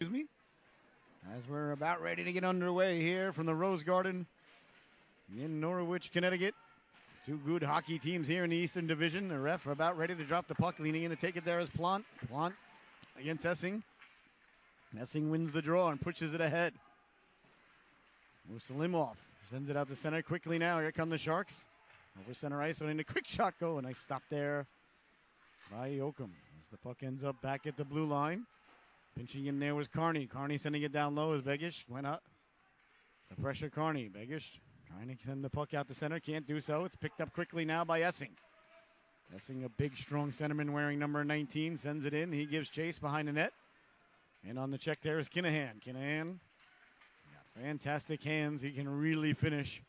Excuse me. As we're about ready to get underway here from the Rose Garden in Norwich, Connecticut. Two good hockey teams here in the Eastern Division. The ref about ready to drop the puck, leaning in to take it there is Plant. Plant against Essing. Essing wins the draw and pushes it ahead. Musalimov sends it out to center quickly now. Here come the Sharks. Over center ice, and in a quick shot go, and I stop there by Yoakum. As the puck ends up back at the blue line. Pinching in there was Carney. Carney sending it down low as Begish went up. The pressure Carney. Begish trying to send the puck out to center. Can't do so. It's picked up quickly now by Essing. Essing, a big, strong centerman wearing number 19, sends it in. He gives chase behind the net. And on the check there is Kinahan. Kinahan got fantastic hands. He can really finish.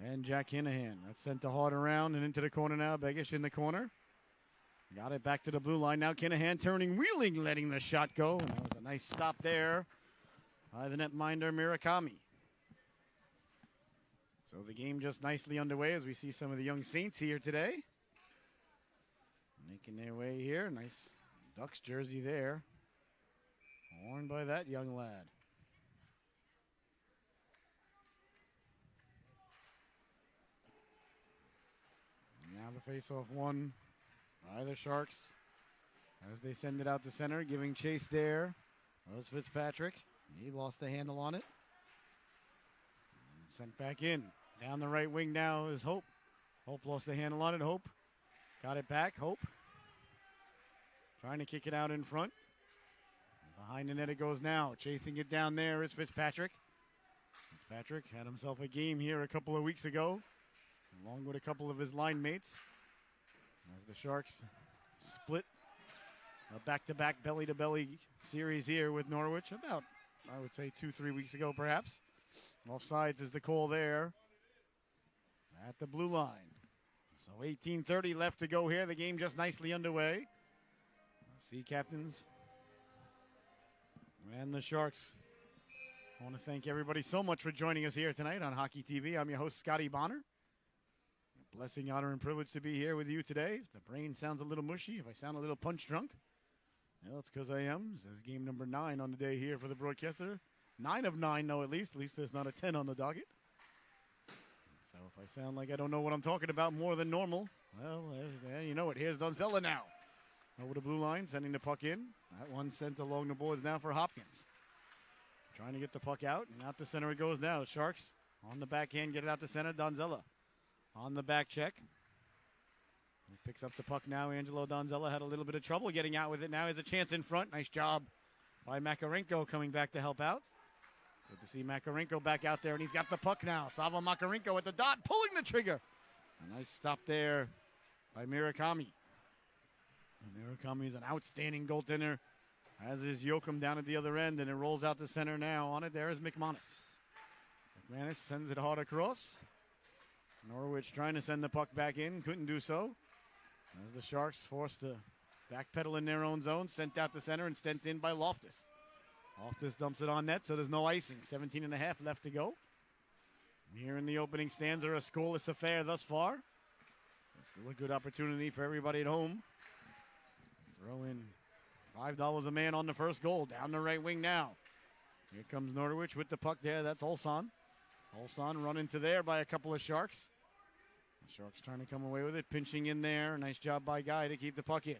And Jack Kinahan. That's sent to hard around and into the corner now. Begish in the corner. Got it back to the blue line. Now Kinahan turning, wheeling, letting the shot go. And that was a nice stop there by the netminder Murakami. So the game just nicely underway as we see some of the young Saints here today. Making their way here. Nice Ducks jersey there. Worn by that young lad. Now the face-off won by the Sharks as they send it out to center, giving chase there. Was Fitzpatrick. He lost the handle on it. Sent back in. Down the right wing now is Hope. Hope lost the handle on it. Hope got it back. Hope trying to kick it out in front. Behind the net it goes now. Chasing it down there is Fitzpatrick. Fitzpatrick had himself a game here a couple of weeks ago, along with a couple of his line mates. As the Sharks split a back-to-back belly-to-belly series here with Norwich about, I would say, 2-3 weeks ago perhaps. Offsides is the call there at the blue line. So 18:30 left to go here. The game just nicely underway. Sea Captains and the Sharks. I want to thank everybody so much for joining us here tonight on Hockey TV. I'm your host, Scotty Bonner. A blessing, honor, and privilege to be here with you today. If the brain sounds a little mushy, if I sound a little punch drunk, well, it's because I am. This is game number 9 on the day here for the broadcaster. 9 of 9, no, at least. At least there's not a 10 on the docket. So if I sound like I don't know what I'm talking about more than normal, well, you know it. Here's Donzella now. Over the blue line, sending the puck in. That one sent along the boards now for Hopkins. Trying to get the puck out, and out to center it goes now. The Sharks on the backhand, get it out to center. Donzella on the back check. He picks up the puck now. Angelo Donzella had a little bit of trouble getting out with it. Now has a chance in front. Nice job by Makarenko coming back to help out. Good to see Makarenko back out there, and he's got the puck now. Sava Makarenko at the dot, pulling the trigger. A nice stop there by Murakami. Murakami is an outstanding goaltender, as is Yoakum down at the other end, and it rolls out to center now. On it there is McManus. McManus sends it hard across. Norwich trying to send the puck back in, couldn't do so. As the Sharks forced to backpedal in their own zone, sent out to center and sent in by Loftus. Loftus dumps it on net, so there's no icing. 17 and a half left to go. Here in the opening stanza, a scoreless affair thus far. Still a good opportunity for everybody at home. Throw in $5 a man on the first goal. Down the right wing now. Here comes Norwich with the puck there. That's Olson. Olson run into there by a couple of Sharks. The Sharks trying to come away with it. Pinching in there. Nice job by Guy to keep the puck in.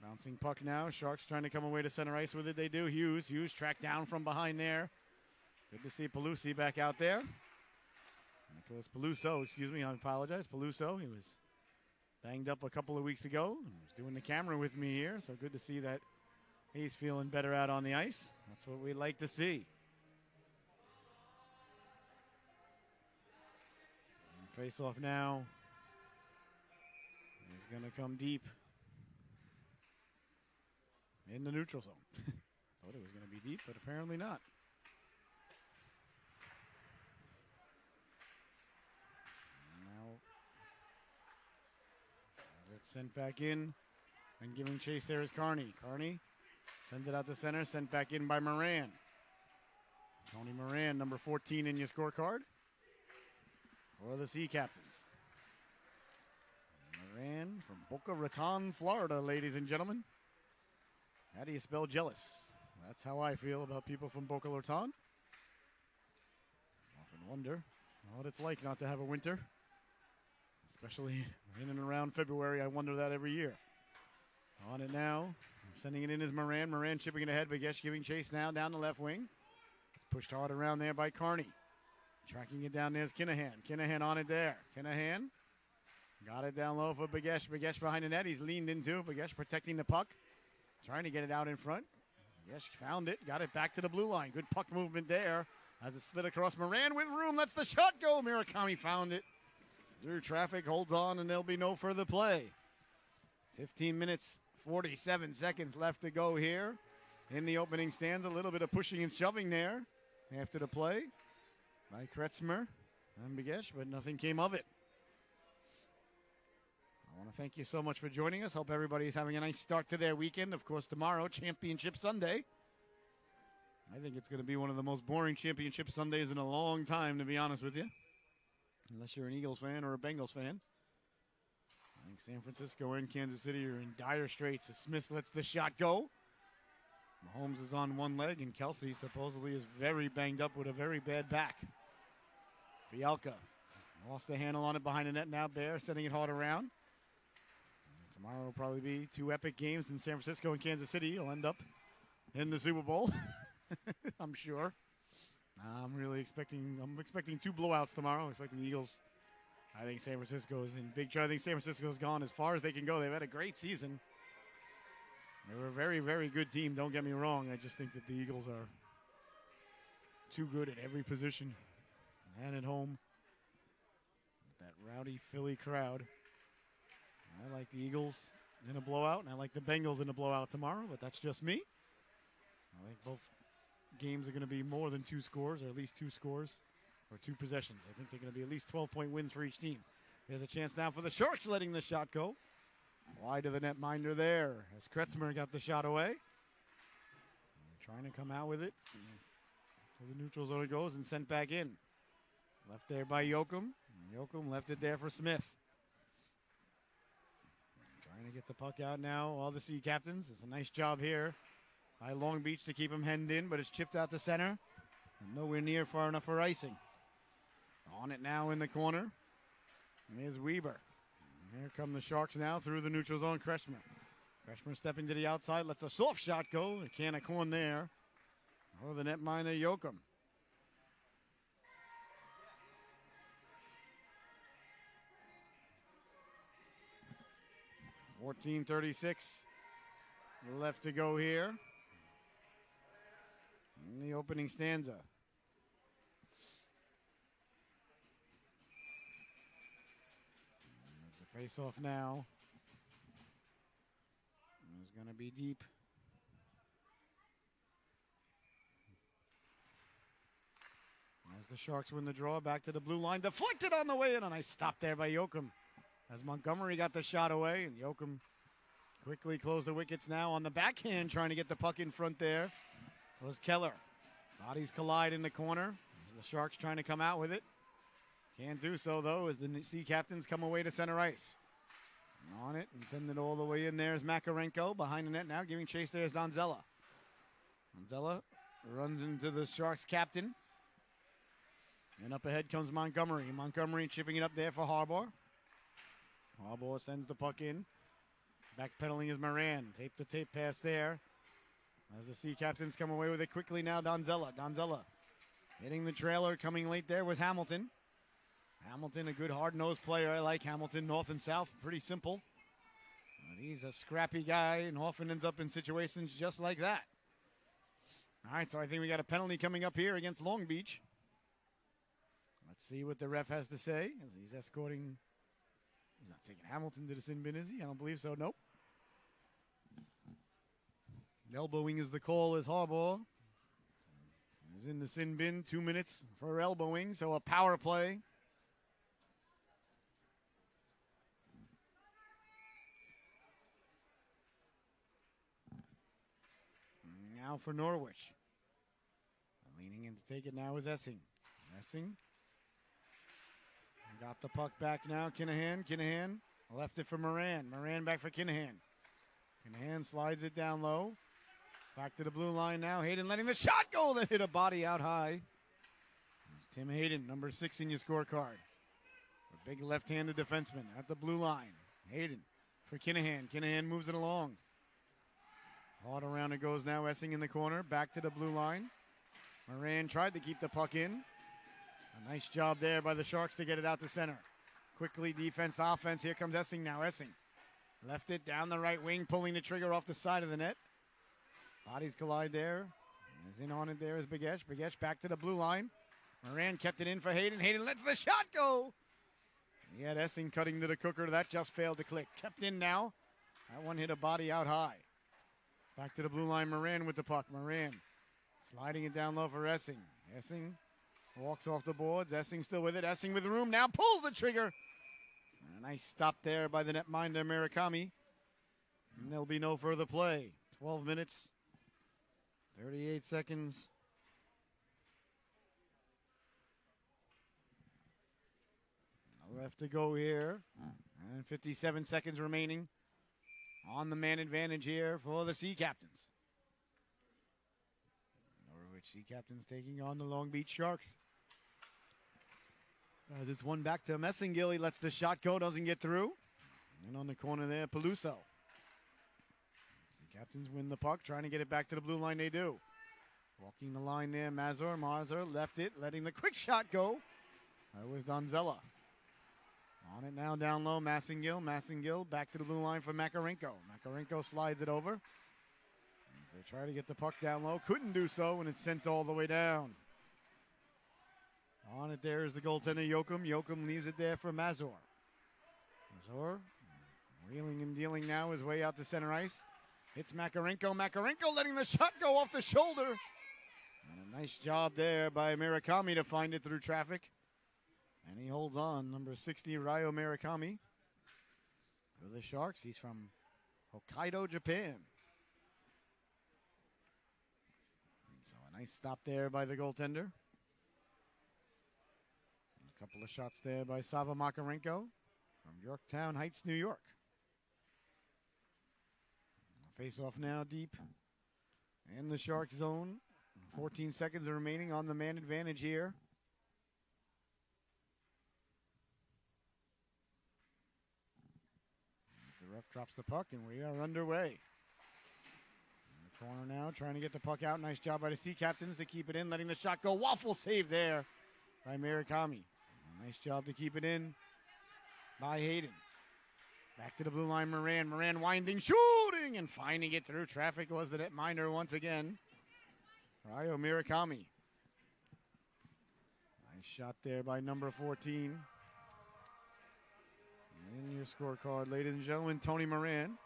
Bouncing puck now. Sharks trying to come away to center ice with it. They do. Hughes tracked down from behind there. Good to see Pelusi back out there. Nicholas Peluso, excuse me. I apologize. Peluso. He was banged up a couple of weeks ago. He was doing the camera with me here, so good to see that he's feeling better out on the ice. That's what we like to see. Face off now. He's going to come deep in the neutral zone. Thought it was going to be deep, but apparently not. It's sent back in and giving chase there is Carney. Carney sends it out to center, sent back in by Moran. Tony Moran, number 14 in your scorecard for the Sea Captains. Moran from Boca Raton, Florida, ladies and gentlemen. How do you spell jealous? That's how I feel about people from Boca Raton. Often wonder what it's like not to have a winter. Especially in and around February. I wonder that every year. On it now. Sending it in is Moran. Moran chipping it ahead. Bagesh giving chase now down the left wing. It's pushed hard around there by Carney. Tracking it down there's Kinahan. Kinahan on it there. Kinahan got it down low for Bagesh. Bagesh behind the net. He's leaned into. Bagesh protecting the puck. Trying to get it out in front. Bagesh found it. Got it back to the blue line. Good puck movement there. As it slid across Moran with room. Lets the shot go. Murakami found it. Through traffic. Holds on and there'll be no further play. 15 minutes. 47 seconds left to go here in the opening stanza. A little bit of pushing and shoving there after the play by Kretzmer and Bagesh, but nothing came of it. I want to thank you so much for joining us. Hope everybody's having a nice start to their weekend. Of course, tomorrow, Championship Sunday. I think it's going to be one of the most boring Championship Sundays in a long time, to be honest with you. Unless you're an Eagles fan or a Bengals fan. I think San Francisco and Kansas City are in dire straits as Smith lets the shot go. Mahomes is on one leg, and Kelsey supposedly is very banged up with a very bad back. Fialka lost the handle on it behind the net now. Bear sending it hard around. And tomorrow will probably be two epic games in San Francisco and Kansas City. You'll end up in the Super Bowl, I'm sure. I'm expecting two blowouts tomorrow. I'm expecting the Eagles. I think San Francisco is in big trouble. I think San Francisco's gone as far as they can go. They've had a great season. They were a very, very good team. Don't get me wrong. I just think that the Eagles are too good at every position. And at home, with that rowdy Philly crowd. I like the Eagles in a blowout, and I like the Bengals in a blowout tomorrow, but that's just me. I think both games are going to be more than two scores, or at least two scores. Or two possessions. I think they're going to be at least 12-point wins for each team. There's a chance now for the Sharks letting the shot go. Wide of the netminder there as Kretzmer got the shot away. Trying to come out with it. So the neutral zone it goes and sent back in. Left there by Yoakum. Yoakum left it there for Smith. Trying to get the puck out now. All the Sea Captains. It's a nice job here by Long Beach to keep him hemmed in, but it's chipped out to center. And nowhere near far enough for icing. On it now in the corner. Here's Weber. And here come the Sharks now through the neutral zone. Kretzmer. Kretzmer stepping to the outside. Lets a soft shot go. A can of corn there. Oh, the netminder Yoakum. .14:36 left to go here in the opening stanza. Face off now. It's going to be deep. As the Sharks win the draw, back to the blue line. Deflected on the way in. A nice stop there by Yoakum. As Montgomery got the shot away. And Yoakum quickly closed the wickets now on the backhand. Trying to get the puck in front there was Keller. Bodies collide in the corner. The Sharks trying to come out with it. Can't do so, though, as the Sea Captains come away to center ice. On it and send it all the way in there is Makarenko. Behind the net now, giving chase there is Donzella. Donzella runs into the Sharks captain. And up ahead comes Montgomery. Montgomery chipping it up there for Harbour. Harbour sends the puck in. Backpedaling is Moran. Tape to tape pass there. As the Sea Captains come away with it quickly now, Donzella. Donzella hitting the trailer. Coming late there was Hamilton. Hamilton, a good hard-nosed player. I like Hamilton, north and south. Pretty simple. But he's a scrappy guy and often ends up in situations just like that. All right, so I think we got a penalty coming up here against Long Beach. Let's see what the ref has to say as he's escorting. He's not taking Hamilton to the sin bin, is he? I don't believe so. Nope. Elbowing is the call as Harbour is in the sin bin. 2 minutes for elbowing, so a power play. Now for Norwich. Leaning in to take it now is Essing. Essing got the puck back now. Kinahan left it for Moran. Moran back for Kinahan. Kinahan slides it down low. Back to the blue line now. Hayden letting the shot go that hit a body out high. It's Tim Hayden, number 6 in your scorecard. A big left-handed defenseman at the blue line. Hayden for Kinahan. Kinahan moves it along. Hard around it goes now. Essing in the corner. Back to the blue line. Moran tried to keep the puck in. A nice job there by the Sharks to get it out to center. Quickly defense to offense. Here comes Essing now. Essing left it down the right wing, pulling the trigger off the side of the net. Bodies collide there. Is in on it there is Begesh. Begesh back to the blue line. Moran kept it in for Hayden. Hayden lets the shot go. He had Essing cutting to the cooker. That just failed to click. Kept in now. That one hit a body out high. Back to the blue line. Moran with the puck. Moran sliding it down low for Essing. Essing walks off the boards. Essing still with it. Essing with room now. Pulls the trigger. And a nice stop there by the netminder Murakami. And there'll be no further play. 12 minutes. 38 seconds. Left to go here. And 57 seconds remaining on the man advantage here for the Sea Captains. Norwich Sea Captains taking on the Long Beach Sharks. As it's one back to Messingill. He lets the shot go, doesn't get through. And on the corner there, Peluso. Sea Captains win the puck, trying to get it back to the blue line. They do. Walking the line there, Mazur. Mazur left it, letting the quick shot go. That was Donzella. On it now, down low, Massengill. Massengill back to the blue line for Makarenko. Makarenko slides it over. As they try to get the puck down low. Couldn't do so when it's sent all the way down. On it there is the goaltender, Joachim. Joachim leaves it there for Mazur. Mazur wheeling and dealing now his way out to center ice. Hits Makarenko. Makarenko letting the shot go off the shoulder. And a nice job there by Murakami to find it through traffic. And he holds on, number 60, Ryo Murakami. For the Sharks, he's from Hokkaido, Japan. So a nice stop there by the goaltender. A couple of shots there by Sava Makarenko from Yorktown Heights, New York. Face off now deep in the Shark zone. 14 seconds remaining on the man advantage here. The ref drops the puck and we are underway. In the corner now, trying to get the puck out. Nice job by the Sea Captains to keep it in, letting the shot go. Waffle save there by Murakami. Nice job to keep it in by Hayden. Back to the blue line, Moran. Moran winding, shooting, and finding it through traffic was the netminder once again. Ryo Murakami. Nice shot there by number 14. In your scorecard, ladies and gentlemen, Tony Moran.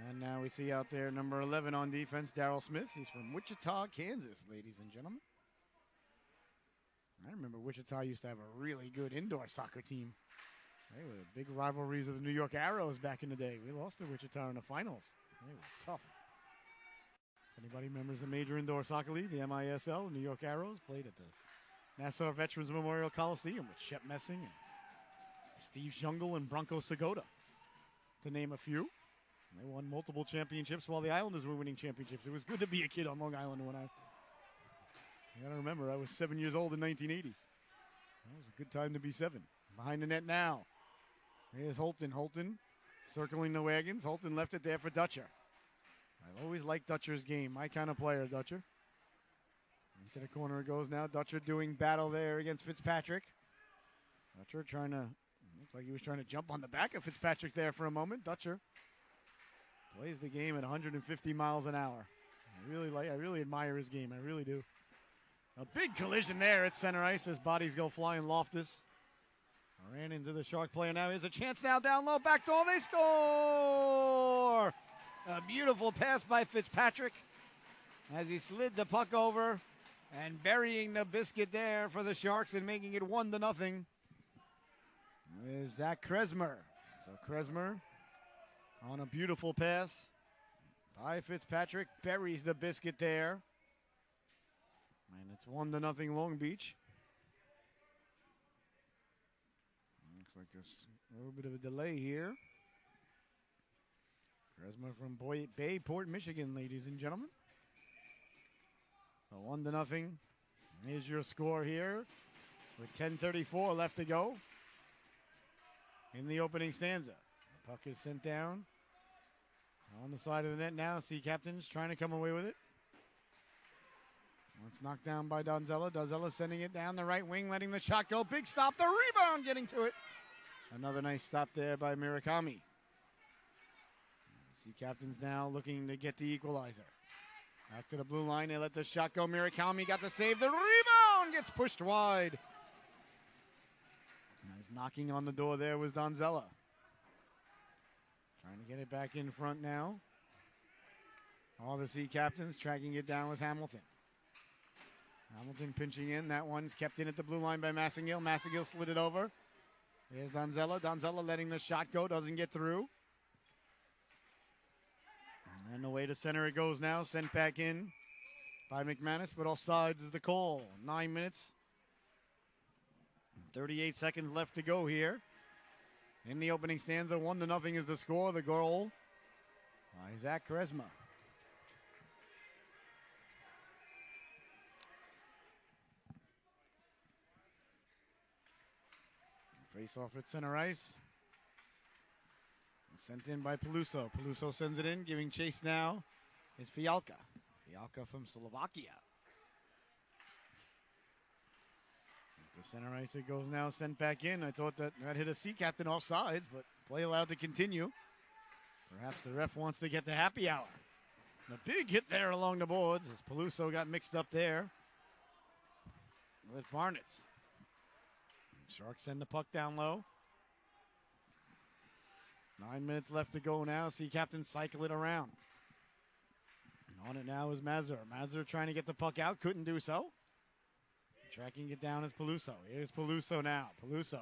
And now we see out there number 11 on defense, Darryl Smith. He's from Wichita, Kansas, ladies and gentlemen. I remember Wichita used to have a really good indoor soccer team. They were the big rivalries of the New York Arrows back in the day. We lost to Wichita in the finals. They were tough. If anybody remembers the major indoor soccer league, the MISL, New York Arrows played at the Nassau Veterans Memorial Coliseum with Shep Messing and Steve Jungle and Bronco Segota, to name a few. And they won multiple championships while the Islanders were winning championships. It was good to be a kid on Long Island when I gotta remember, I was 7 years old in 1980. That was a good time to be 7. Behind the net now. Here's Holton. Holton circling the wagons. Holton left it there for Dutcher. I've always liked Dutcher's game. My kind of player, Dutcher. Into the corner it goes now. Dutcher doing battle there against Fitzpatrick. Dutcher trying to, looks like he was trying to jump on the back of Fitzpatrick there for a moment. Dutcher plays the game at 150 miles an hour. I really admire his game. I really do. A big collision there at center ice as bodies go flying. Loftus ran into the Shark player now. Here's a chance now down low. Back door. They score! A beautiful pass by Fitzpatrick as he slid the puck over and burying the biscuit there for the Sharks and making it 1-0 is Zach Kresmer. So Kresmer on a beautiful pass by Fitzpatrick buries the biscuit there. And it's 1-0 Long Beach. Looks like there's a little bit of a delay here. Charisma from Bayport, Michigan, ladies and gentlemen. So 1-0. Here's your score here with 10:34 left to go in the opening stanza. The puck is sent down on the side of the net now. Sea Captains trying to come away with it. It's knocked down by Donzella. Donzella sending it down the right wing, letting the shot go. Big stop. The rebound getting to it. Another nice stop there by Murakami. Sea Captains now looking to get the equalizer. Back to the blue line. They let the shot go. Murakami got the save. The rebound gets pushed wide. Nice knocking on the door there was Donzella. Trying to get it back in front now. All the Sea Captains tracking it down was Hamilton. Hamilton pinching in. That one's kept in at the blue line by Massengill. Massengill slid it over. There's Donzella. Donzella letting the shot go. Doesn't get through. And then away to center it goes now. Sent back in by McManus, but offsides is the call. 9 minutes. 38 seconds left to go here. In the opening stanza, 1-0 is the score. The goal by Zach Charisma. Face off at center ice. Sent in by Peluso. Peluso sends it in, giving chase now is Fialka. Fialka from Slovakia. To center ice it goes now, sent back in. I thought that hit a Sea Captain off sides, but play allowed to continue. Perhaps the ref wants to get the happy hour. And a big hit there along the boards as Peluso got mixed up there with Barnitz. Sharks send the puck down low. 9 minutes left to go now. Sea Captains cycle it around. And on it now is Mazur. Mazur trying to get the puck out. Couldn't do so. Tracking it down is Peluso. Here's Peluso now. Peluso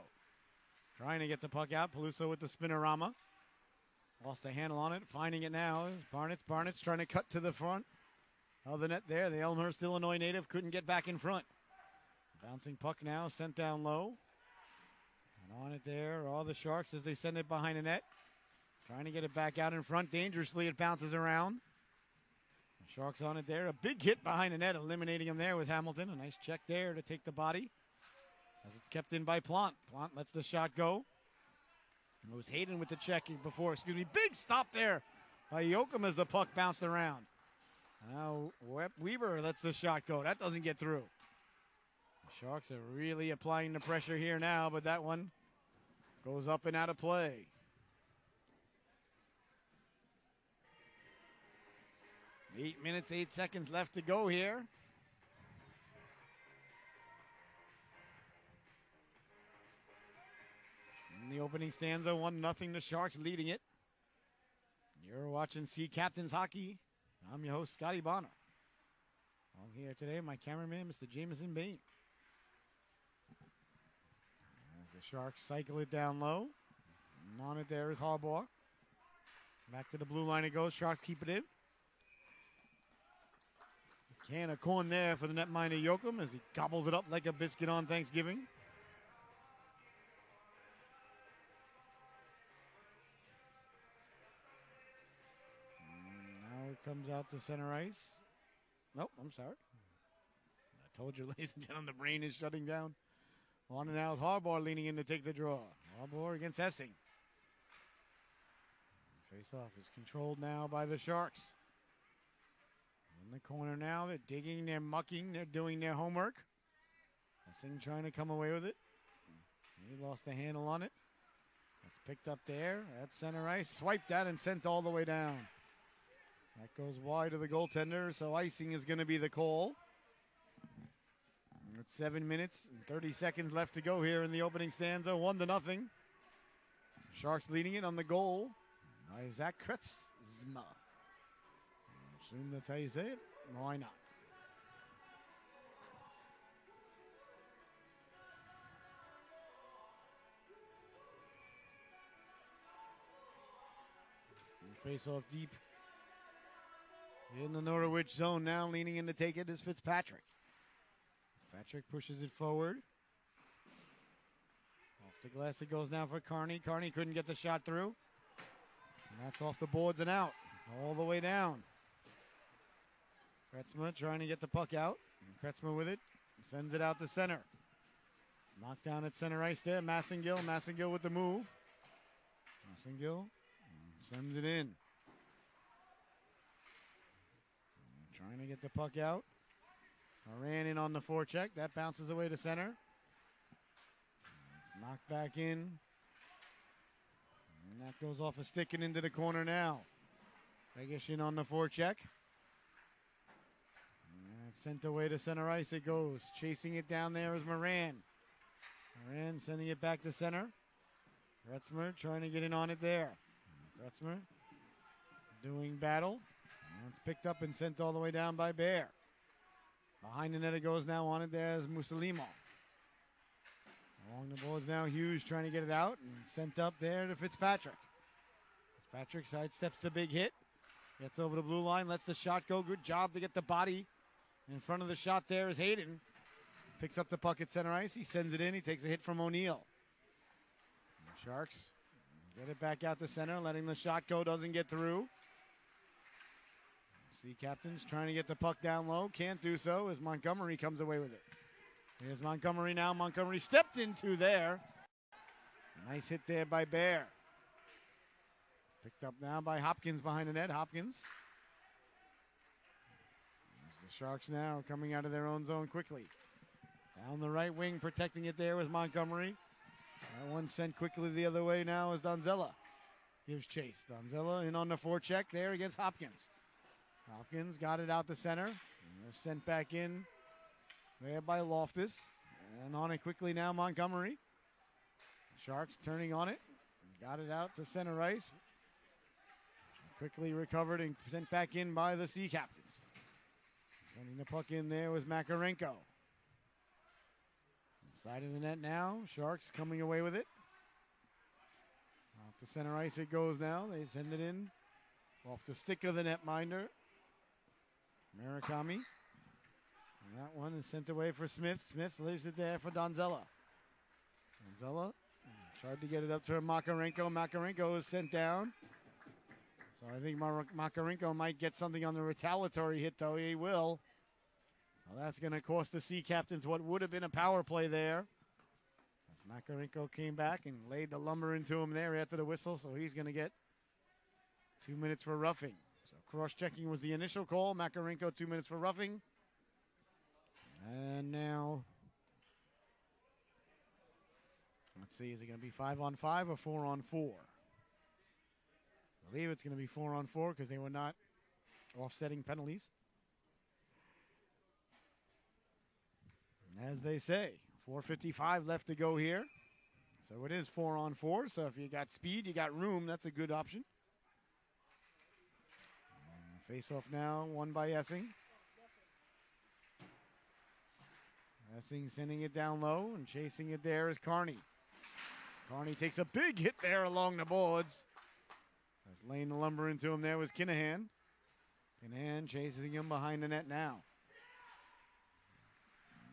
trying to get the puck out. Peluso with the spinorama. Lost a handle on it. Finding it now is Barnitz. Barnitz trying to cut to the front of the net there. The Elmhurst, Illinois native, couldn't get back in front. Bouncing puck now. Sent down low. And on it there, all the Sharks as they send it behind the net. Trying to get it back out in front. Dangerously, it bounces around. The Sharks on it there. A big hit behind the net, eliminating him there with Hamilton. A nice check there to take the body. As it's kept in by Plant. Plant lets the shot go. It was Hayden with the check before. Big stop there by Yoakum as the puck bounced around. Now Weber lets the shot go. That doesn't get through. The Sharks are really applying the pressure here now, but that one goes up and out of play. Eight minutes, 8 seconds left to go here. In the opening stanza, 1-0, the Sharks leading it. You're watching Sea Captains Hockey. I'm your host, Scotty Bonner. I'm here today, my cameraman, Mr. Jameson Bain. As the Sharks cycle it down low. And on it there is Harbaugh. Back to the blue line it goes. Sharks keep it in. Can of corn there for the netminder Yoakum as he gobbles it up like a biscuit on Thanksgiving. Now it comes out to center ice. Nope, I'm sorry. I told you, ladies and gentlemen, the brain is shutting down. On and now is Harbaugh leaning in to take the draw. Harbaugh against Essing. Face-off is controlled now by the Sharks. In the corner now, they're digging, they're mucking, they're doing their homework. Essing trying to come away with it. He lost the handle on it. That's picked up there at center ice. Swiped that and sent all the way down. That goes wide of the goaltender, so icing is going to be the call. It's 7 minutes and 30 seconds left to go here in the opening stanza. 1-0. Sharks leading it on the goal by Zach Kretzma. I assume that's how you say it. Why not? Face off deep in the Norwich zone now. Leaning in to take it is Fitzpatrick. Fitzpatrick pushes it forward. Off the glass it goes now for Carney. Carney couldn't get the shot through. And that's off the boards and out. All the way down. Kretzmer trying to get the puck out. And Kretzmer with it. Sends it out to center. Knocked down at center ice there. Massengill. Massengill with the move. Massengill sends it in. Trying to get the puck out. Moran in on the forecheck. That bounces away to center. It's knocked back in. And that goes off a stick and into the corner now. Begish in on the forecheck. Sent away to center ice it goes. Chasing it down there is Moran. Moran sending it back to center. Kretzmer trying to get in on it there. Kretzmer doing battle. And it's picked up and sent all the way down by Bear. Behind the net it goes now on it there is Musalimo. Along the boards now Hughes trying to get it out and sent up there to Fitzpatrick. Fitzpatrick sidesteps the big hit. Gets over the blue line, lets the shot go. Good job to get the body in front of the shot there is Hayden. Picks up the puck at center ice. He sends it in. He takes a hit from O'Neill. The Sharks get it back out to center, letting the shot go. Doesn't get through. Sea Captains trying to get the puck down low. Can't do so as Montgomery comes away with it. Here's Montgomery now. Montgomery stepped into there. Nice hit there by Bear. Picked up now by Hopkins behind the net. Hopkins. There's the Sharks now coming out of their own zone quickly. Down the right wing, protecting it there was Montgomery. That one sent quickly the other way now is Donzella. Gives chase. Donzella in on the forecheck there against Hopkins. Hopkins got it out to center. And they're sent back in there by Loftus. And on it quickly now, Montgomery. Sharks turning on it. Got it out to center ice. Quickly recovered and sent back in by the Sea Captains. Sending the puck in there was Makarenko. Side of the net now. Sharks coming away with it. Off the center ice it goes now. They send it in. Off the stick of the netminder. Murakami. And that one is sent away for Smith. Smith leaves it there for Donzella. Donzella tried to get it up to Makarenko. Makarenko is sent down. So I think Makarenko might get something on the retaliatory hit, though. He will. So that's going to cost the Sea Captains what would have been a power play there. As Makarenko came back and laid the lumber into him there after the whistle, so he's going to get 2 minutes for roughing. So cross-checking was the initial call. Makarenko 2 minutes for roughing. And now, let's see, is it going to be 5-on-5 or 4-on-4? I believe it's going to be 4-on-4 because they were not offsetting penalties. As they say, 4:55 left to go here. So it is 4-on-4. So if you got speed, you got room, that's a good option. Face off now, won by Essing. Essing sending it down low and chasing it there is Carney. Carney takes a big hit there along the boards. As laying the lumber into him there was Kinahan. Kinahan chasing him behind the net now.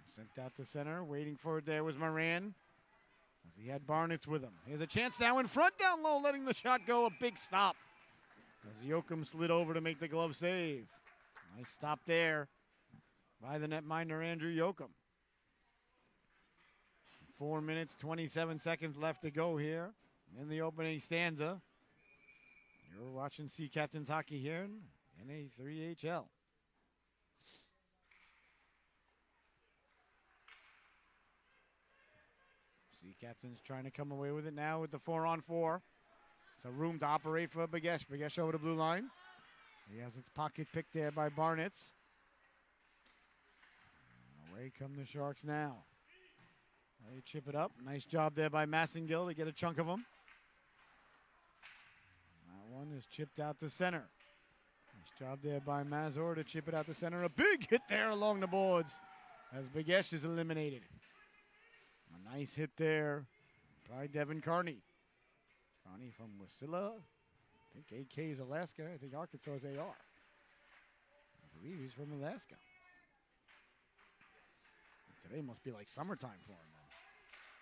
Sent out to center, waiting for it there was Moran. As he had Barnitz with him. Here's a chance now in front, down low, letting the shot go. A big stop. As Yoakum slid over to make the glove save. Nice stop there by the netminder Andrew Yoakum. 4 minutes, 27 seconds left to go here in the opening stanza. You're watching Sea Captains hockey here in NA3HL. Sea Captains trying to come away with it now with the 4-on-4. So room to operate for Begesh. Begesh over the blue line. He has its pocket picked there by Barnitz. And away come the Sharks now. They chip it up. Nice job there by Massengill to get a chunk of them. That one is chipped out to center. Nice job there by Mazur to chip it out to center. A big hit there along the boards as Begesh is eliminated. A nice hit there by Devin Carney. Carney from Wasilla. I think AK is Alaska. I think Arkansas is AR. I believe he's from Alaska. And today must be like summertime for him.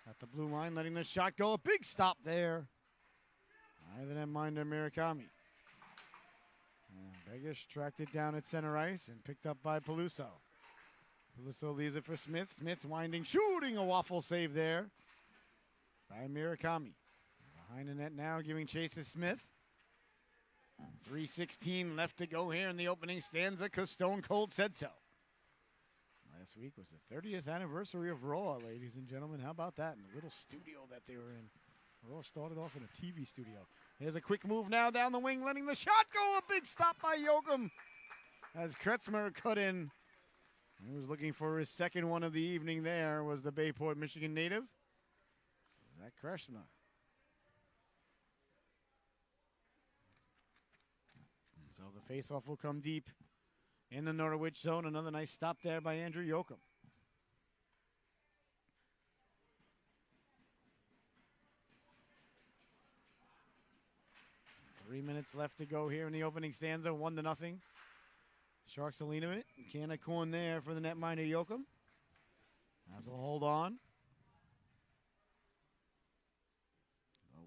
At the blue line, letting the shot go. A big stop there. Higher than minder Murakami. Begish tracked it down at center ice and picked up by Peluso. Peluso leaves it for Smith. Smith winding, shooting a waffle save there by Murakami. Behind the net now, giving chase to Smith. 3:16 left to go here in the opening stanza because Stone Cold said so. Last week was the 30th anniversary of Raw, ladies and gentlemen. How about that? In the little studio that they were in. Raw started off in a TV studio. Here's a quick move now down the wing, letting the shot go. A big stop by Yoakum as Kretzmer cut in. He was looking for his second one of the evening there, was the Bayport, Michigan native. Zach Kretzmer. So the faceoff will come deep in the Norwich zone. Another nice stop there by Andrew Yoakum. 3 minutes left to go here in the opening stanza, 1-0. Sharks will lean it. Can of corn there for the netminder Yoakum. As will hold on.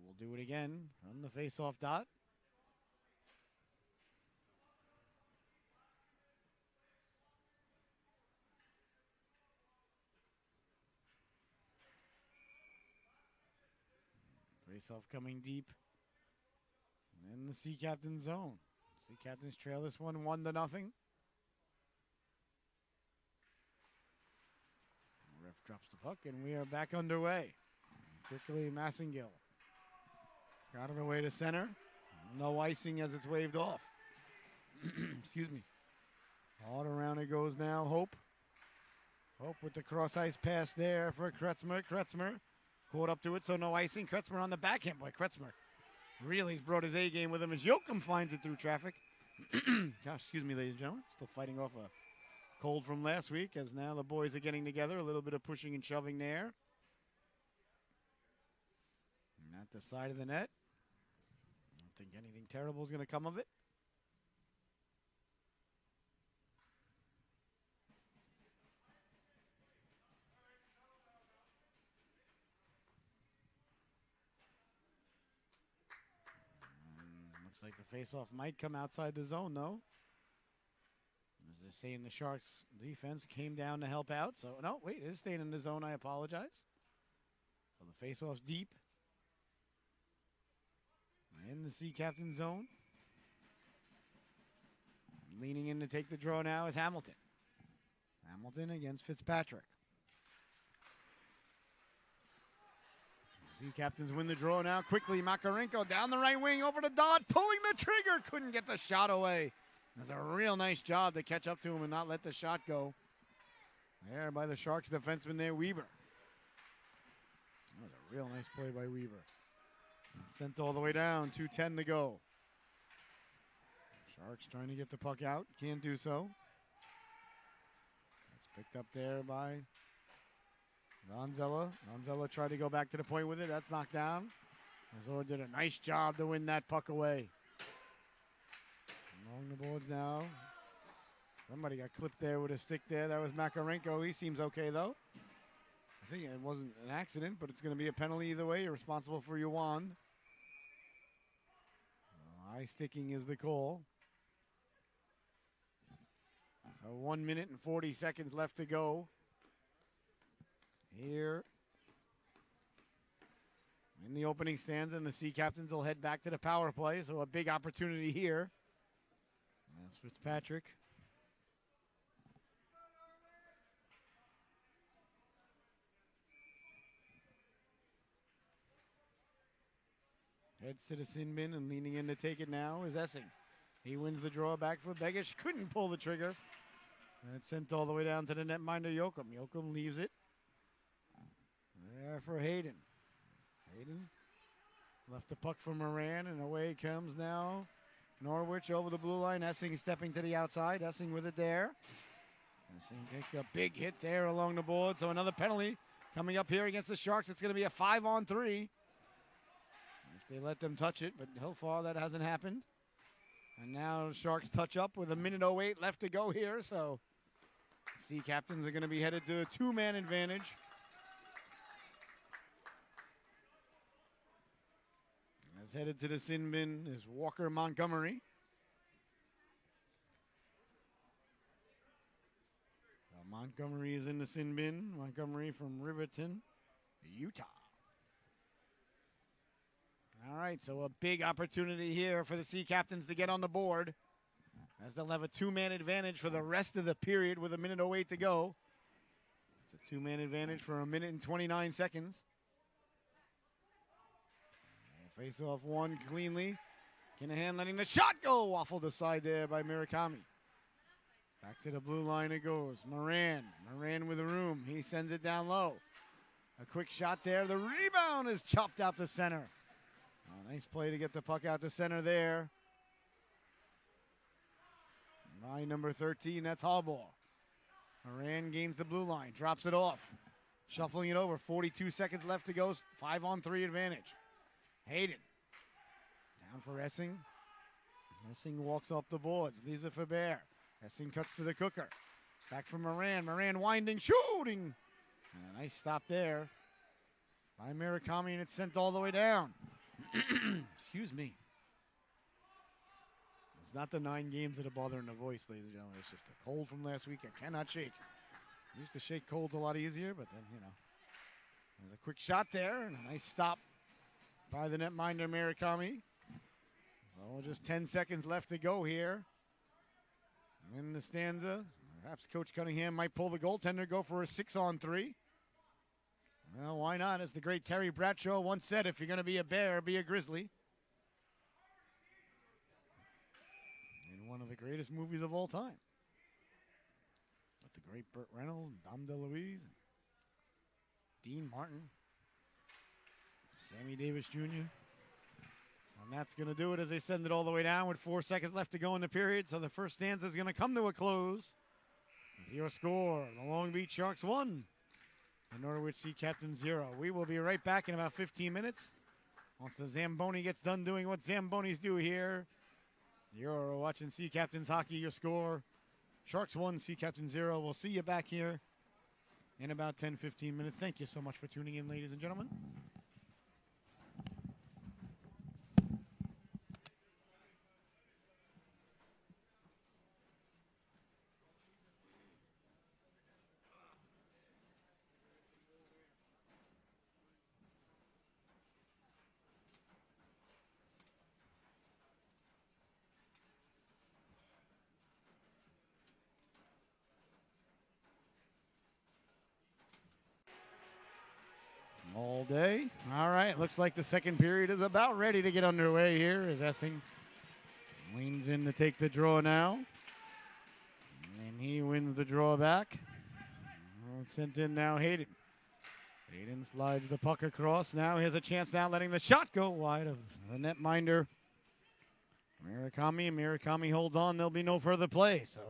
We'll do it again from the face-off dot. Face-off coming deep. In the Sea Captain zone. Sea Captains trail this one 1-0. Ref drops the puck, and we are back underway. Quickly, Massengill got it away to center. No icing as it's waved off. Excuse me. All around it goes now. Hope. Hope with the cross ice pass there for Kretzmer. Kretzmer caught up to it, so no icing. Kretzmer on the backhand. Boy, Kretzmer really has brought his A game with him as Yoakum finds it through traffic. Gosh, excuse me, ladies and gentlemen. Still fighting off a cold from last week as now the boys are getting together. A little bit of pushing and shoving there. And at the side of the net. I don't think anything terrible is going to come of it. Looks like the faceoff might come outside the zone, though. As they say in the Sharks defense, came down to help out. So, no, wait, it is staying in the zone. I apologize. So the faceoff's deep. In the Sea Captain zone. Leaning in to take the draw now is Hamilton. Hamilton against Fitzpatrick. Sea Captains win the draw now. Quickly, Makarenko down the right wing over to Dodd, pulling the trigger. Couldn't get the shot away. That's a real nice job to catch up to him and not let the shot go. There by the Sharks defenseman there, Weber. That was a real nice play by Weber. Sent all the way down, 2:10 to go. Sharks trying to get the puck out. Can't do so. It's picked up there by Ronzella. Ronzella tried to go back to the point with it. That's knocked down. Azor did a nice job to win that puck away. Along the boards now. Somebody got clipped there with a stick there. That was Makarenko. He seems okay, though. I think it wasn't an accident, but it's going to be a penalty either way. You're responsible for your wand. Eye sticking is the call. So 1 minute and 40 seconds left to go. Here in the opening stanza, and the Sea Captains will head back to the power play, so a big opportunity here. That's Fitzpatrick. Heads to the sin bin and leaning in to take it now is Essing. He wins the draw back for Begish. Couldn't pull the trigger. And it's sent all the way down to the netminder Yoakum. Yoakum leaves it. There for Hayden. Hayden left the puck for Moran, and away comes now Norwich over the blue line. Essing stepping to the outside. Essing with it there. Essing take a big hit there along the board. So another penalty coming up here against the Sharks. It's going to be a 5-on-3. If they let them touch it, but so far that hasn't happened. And now the Sharks touch up with 1:08 left to go here. So Sea Captains are going to be headed to a 2-man advantage. As is headed to the sin bin is Walker Montgomery. Montgomery is in the sin bin. Montgomery from Riverton, Utah. All right, so a big opportunity here for the Sea Captains to get on the board, as they'll have a two-man advantage for the rest of the period with 1:08 to go. It's a two-man advantage for 1:29 seconds. Face off one cleanly. Kinahan letting the shot go. Waffled aside there by Murakami. Back to the blue line it goes. Moran with room. He sends it down low. A quick shot there. The rebound is chopped out to center. Nice play to get the puck out to center there. Line number 13, that's Hallball. Moran gains the blue line, drops it off. Shuffling it over, 42 seconds left to go. 5-on-3 advantage. Hayden. Down for Essing. Essing walks off the boards. Lisa Faber. Essing cuts to the cooker. Back from Moran. Moran winding, shooting. And a nice stop there by Murakami, and it's sent all the way down. Excuse me. It's not the 9 games that are bothering the voice, ladies and gentlemen. It's just the cold from last week. I cannot shake. I used to shake colds a lot easier, but then, there's a quick shot there and a nice stop by the netminder Murakami. So just 10 seconds left to go here in the stanza. Perhaps Coach Cunningham might pull the goaltender, go for a 6-on-3. Well, why not? As the great Terry Bradshaw once said, if you're going to be a Bear, be a Grizzly. In one of the greatest movies of all time. With the great Burt Reynolds, Dom DeLuise, Dean Martin, Sammy Davis Jr. And that's going to do it as they send it all the way down with 4 seconds left to go in the period. So the first stanza is going to come to a close. With your score, the Long Beach Sharks 1, the Norwich Sea Captains 0. We will be right back in about 15 minutes. Once the Zamboni gets done doing what Zambonis do here. You're watching Sea Captains Hockey. Your score, Sharks 1, Sea Captains 0. We'll see you back here in about 10-15 minutes. Thank you so much for tuning in, ladies and gentlemen. All day. All right, looks like the second period is about ready to get underway here as Essing leans in to take the draw now. And he wins the draw back. Sent in now Hayden. Hayden slides the puck across. Now he has a chance now letting the shot go wide of the netminder Murakami. And Murakami holds on. There'll be no further play. So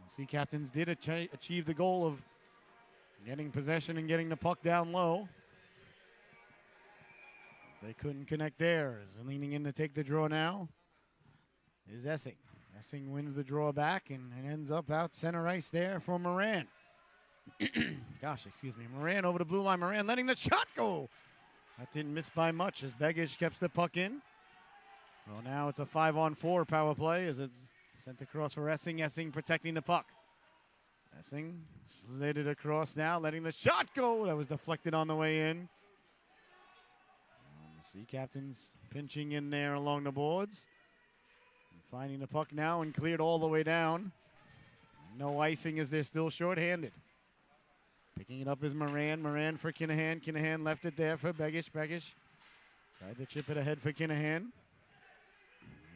Sea Captains did achieve the goal of getting possession and getting the puck down low. They couldn't connect there. As leaning in to take the draw now is Essing. Essing wins the draw back and ends up out center ice there for Moran. Moran over the blue line. Moran letting the shot go. That didn't miss by much as Begic kept the puck in. So now it's a 5-on-4 power play as it's sent across for Essing. Essing protecting the puck. Essing slid it across now, letting the shot go. That was deflected on the way in. Sea Captains pinching in there along the boards. And finding the puck now and cleared all the way down. No icing as they're still shorthanded. Picking it up is Moran. Moran for Kinahan. Kinahan left it there for Begic. Begic tried to chip it ahead for Kinahan.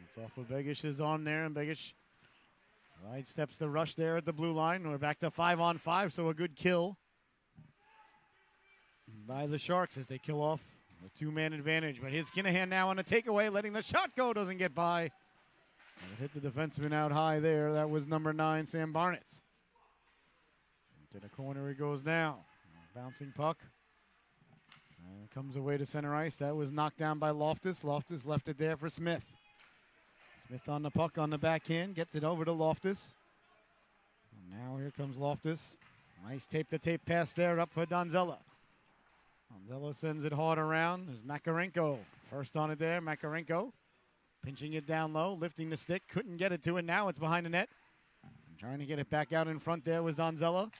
It's off of Begic is on there, and Begic sidesteps the rush there at the blue line. We're back to 5-on-5, so a good kill by the Sharks as they kill off a two-man advantage. But here's Kinahan now on a takeaway, letting the shot go. Doesn't get by. And it hit the defenseman out high there. That was number 9, Sam Barnitz. To the corner it goes now. Bouncing puck. And it comes away to center ice. That was knocked down by Loftus. Loftus left it there for Smith. Smith on the puck on the backhand. Gets it over to Loftus. And now here comes Loftus. Nice tape-to-tape pass there up for Donzella. Donzella sends it hard around. There's Makarenko. First on it there. Makarenko pinching it down low, lifting the stick. Couldn't get it to it. Now it's behind the net. Trying to get it back out in front there was Donzella.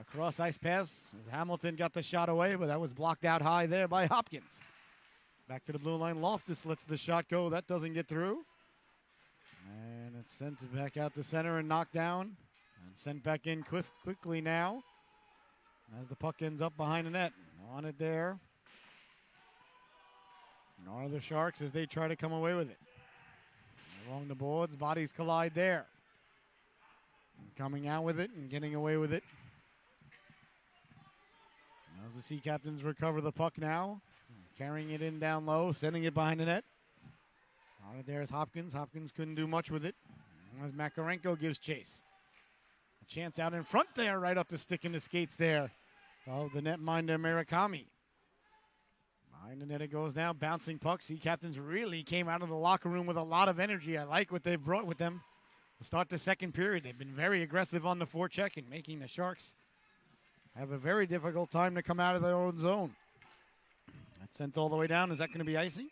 A cross ice pass as Hamilton got the shot away, but that was blocked out high there by Hopkins. Back to the blue line. Loftus lets the shot go. That doesn't get through. And it's sent back out to center and knocked down. And sent back in quickly now. As the puck ends up behind the net. On it there. Are the Sharks as they try to come away with it. Along the boards, bodies collide there. And coming out with it and getting away with it. As the Sea Captains recover the puck now. Carrying it in down low, sending it behind the net. On it there is Hopkins. Hopkins couldn't do much with it. As Makarenko gives chase. A chance out in front there, right off the stick in the skates there. Oh, the netminder Murakami. Behind the net it goes now, bouncing puck. Sea Captains really came out of the locker room with a lot of energy. I like what they've brought with them to start the second period. They've been very aggressive on the forecheck and making the Sharks have a very difficult time to come out of their own zone. That's sent all the way down. Is that going to be icing?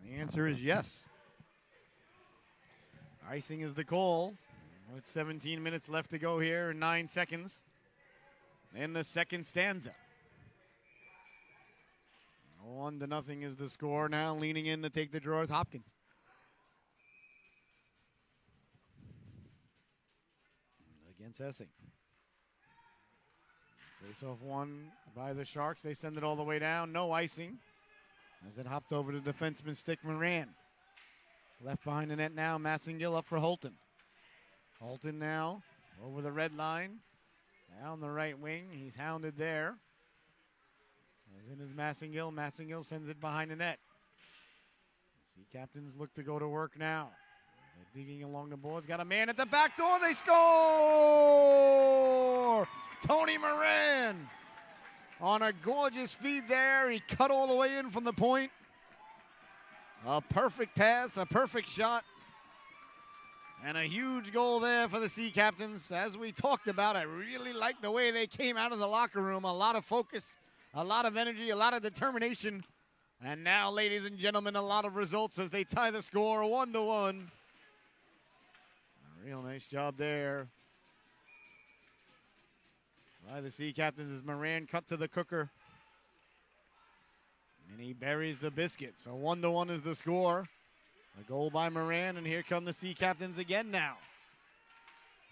The answer is yes. Icing is the call. With 17 minutes left to go here, 9 seconds in the second stanza. 1-0 is the score now. Leaning in to take the draw is Hopkins. Against Essing. Face-off won by the Sharks. They send it all the way down. No icing. As it hopped over to defenseman Stick Moran. Left behind the net now. Massengill up for Holton. Holton now over the red line. Down the right wing. He's hounded there. As in is Massengill. Massengill sends it behind the net. The Sea Captains look to go to work now. They're digging along the boards. Got a man at the back door. They score! Tony Moran on a gorgeous feed there. He cut all the way in from the point. A perfect pass, a perfect shot. And a huge goal there for the Sea Captains. As we talked about, I really like the way they came out of the locker room. A lot of focus, a lot of energy, a lot of determination. And now, ladies and gentlemen, a lot of results as they tie the score 1-1. A real nice job there by the Sea Captains as Moran cut to the cooker. And he buries the biscuit. So 1-1 is the score. A goal by Moran, and here come the Sea Captains again now.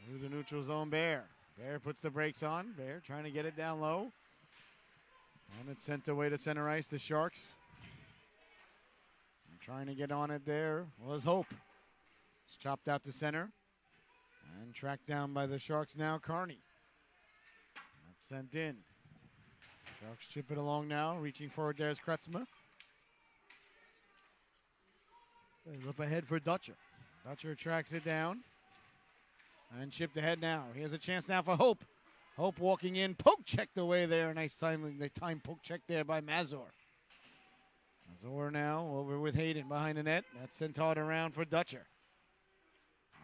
Through the neutral zone, Bear. Bear puts the brakes on. Bear trying to get it down low. And it's sent away to center ice, the Sharks. And trying to get on it there was Hope. It's chopped out to center. And tracked down by the Sharks now, Carney. That's sent in. Sharks chip it along now, reaching forward there's Kretzma. Up ahead for Dutcher. Dutcher tracks it down. And chipped ahead now. He has a chance now for Hope. Hope walking in, poke checked away there. Nice time poke check there by Mazur. Mazur now over with Hayden behind the net. That's sent hard around for Dutcher.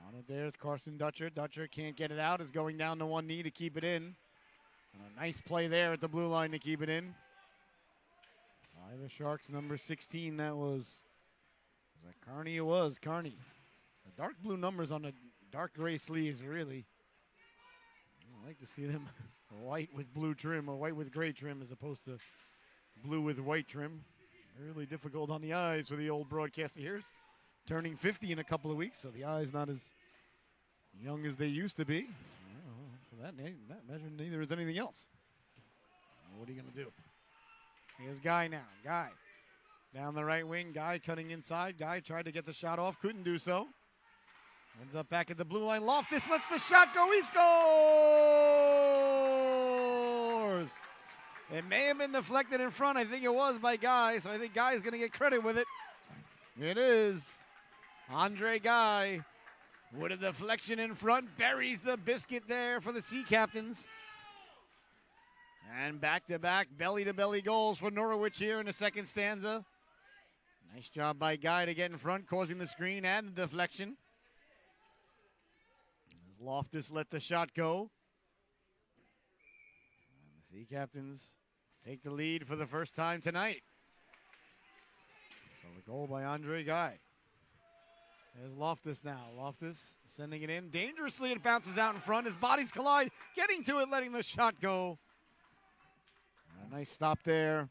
On it there's Carson Dutcher. Dutcher can't get it out. Is going down to one knee to keep it in. And a nice play there at the blue line to keep it in. By the Sharks, number 16, that was that Carney? It was Carney. The dark blue numbers on the dark gray sleeves, really. I like to see them white with blue trim or white with gray trim as opposed to blue with white trim. Really difficult on the eyes for the old broadcaster here. Turning 50 in a couple of weeks, so the eyes not as young as they used to be. For that measure, neither is anything else. What are you going to do? Here's Guy now. Guy down the right wing. Guy cutting inside. Guy tried to get the shot off. Couldn't do so. Ends up back at the blue line. Loftus lets the shot go. He scores! It may have been deflected in front. I think it was by Guy. So I think Guy's going to get credit with it. It is. Andre Guy with a deflection in front. Buries the biscuit there for the Sea Captains. And back-to-back belly-to-belly goals for Norwich here in the second stanza. Nice job by Guy to get in front, causing the screen and the deflection. As Loftus let the shot go. Sea Captains take the lead for the first time tonight. So the goal by Andre Guy. There's Loftus now. Loftus sending it in. Dangerously, it bounces out in front. His bodies collide. Getting to it, letting the shot go. And a nice stop there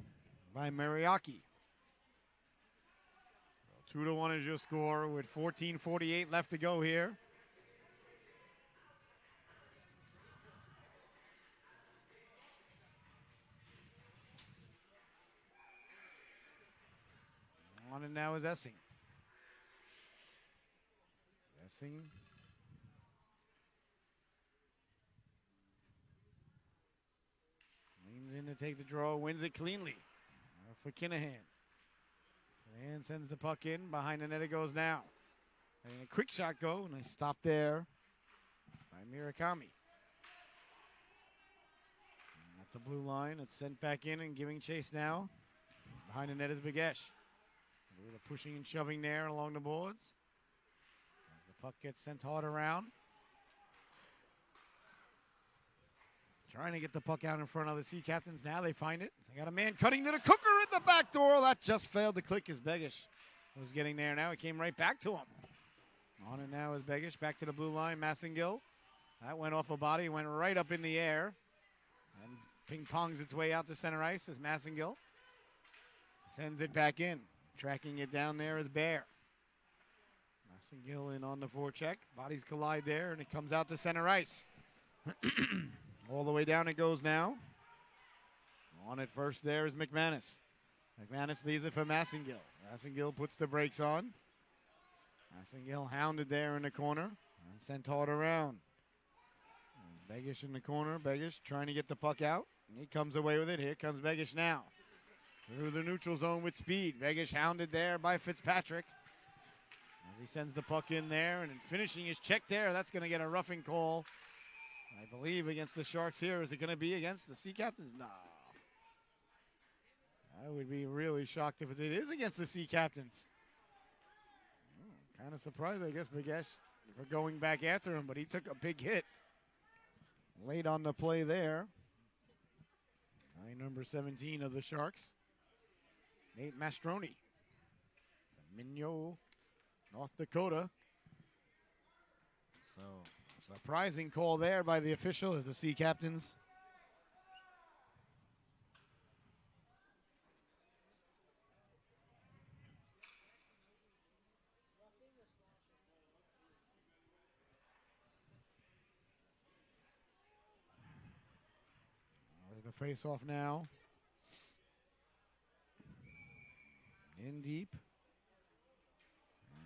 by Mariaki. 2-1 is your score with 14:48 left to go here. On it now is Essing. Essing. Leans in to take the draw, wins it cleanly for Kinahan. And sends the puck in. Behind the net it goes now. And a quick shot go. Nice stop there by Murakami. At the blue line, it's sent back in and giving chase now. Behind the net is Begesh. A little pushing and shoving there along the boards. As the puck gets sent hard around. Trying to get the puck out in front of the Sea Captains. Now they find it. They got a man cutting to the cooker at the back door. That just failed to click as Begish was getting there now. It came right back to him. On it now is Begish. Back to the blue line. Massengill. That went off a body. Went right up in the air. And ping-pongs its way out to center ice as Massengill sends it back in. Tracking it down there is Bear. Massengill in on the forecheck. Bodies collide there, and it comes out to center ice. All the way down it goes now. On it first there is McManus. McManus leaves it for Massengill. Massengill puts the brakes on. Massengill hounded there in the corner and sent hard around. Begish in the corner. Begish trying to get the puck out. And he comes away with it. Here comes Begish now. Through the neutral zone with speed. Begish hounded there by Fitzpatrick. As he sends the puck in there and finishing his check there. That's going to get a roughing call. I believe against the Sharks here. Is it going to be against the Sea Captains? No. I would be really shocked if it is against the Sea Captains. Kind of surprised, I guess, Begesh for going back after him, but he took a big hit late on the play there. Number 17 of the Sharks, Nate Mastroni. Minyo, North Dakota. So, surprising call there by the official as the Sea Captains. There's the face-off now. In deep.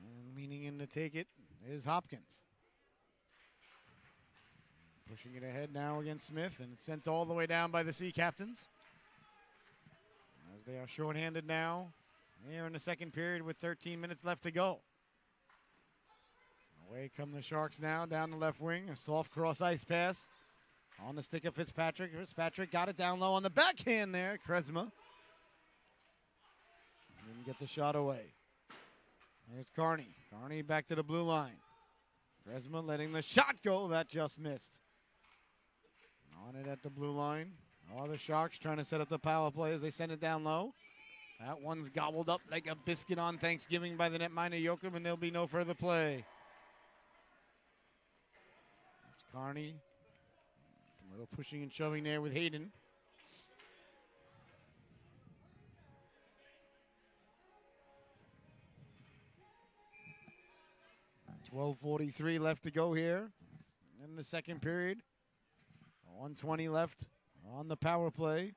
And leaning in to take it is Hopkins. Pushing it ahead now against Smith, and it's sent all the way down by the Sea Captains. As they are shorthanded now here in the second period with 13 minutes left to go. Away come the Sharks now down the left wing. A soft cross ice pass on the stick of Fitzpatrick. Fitzpatrick got it down low on the backhand there. Kresma didn't get the shot away. There's Carney. Carney back to the blue line. Kresma letting the shot go. That just missed. On it at the blue line. All the Sharks trying to set up the power play as they send it down low. That one's gobbled up like a biscuit on Thanksgiving by the netminder Joachim, and there'll be no further play. It's Carney. A little pushing and shoving there with Hayden. 12:43 left to go here in the second period. 1:20 left on the power play.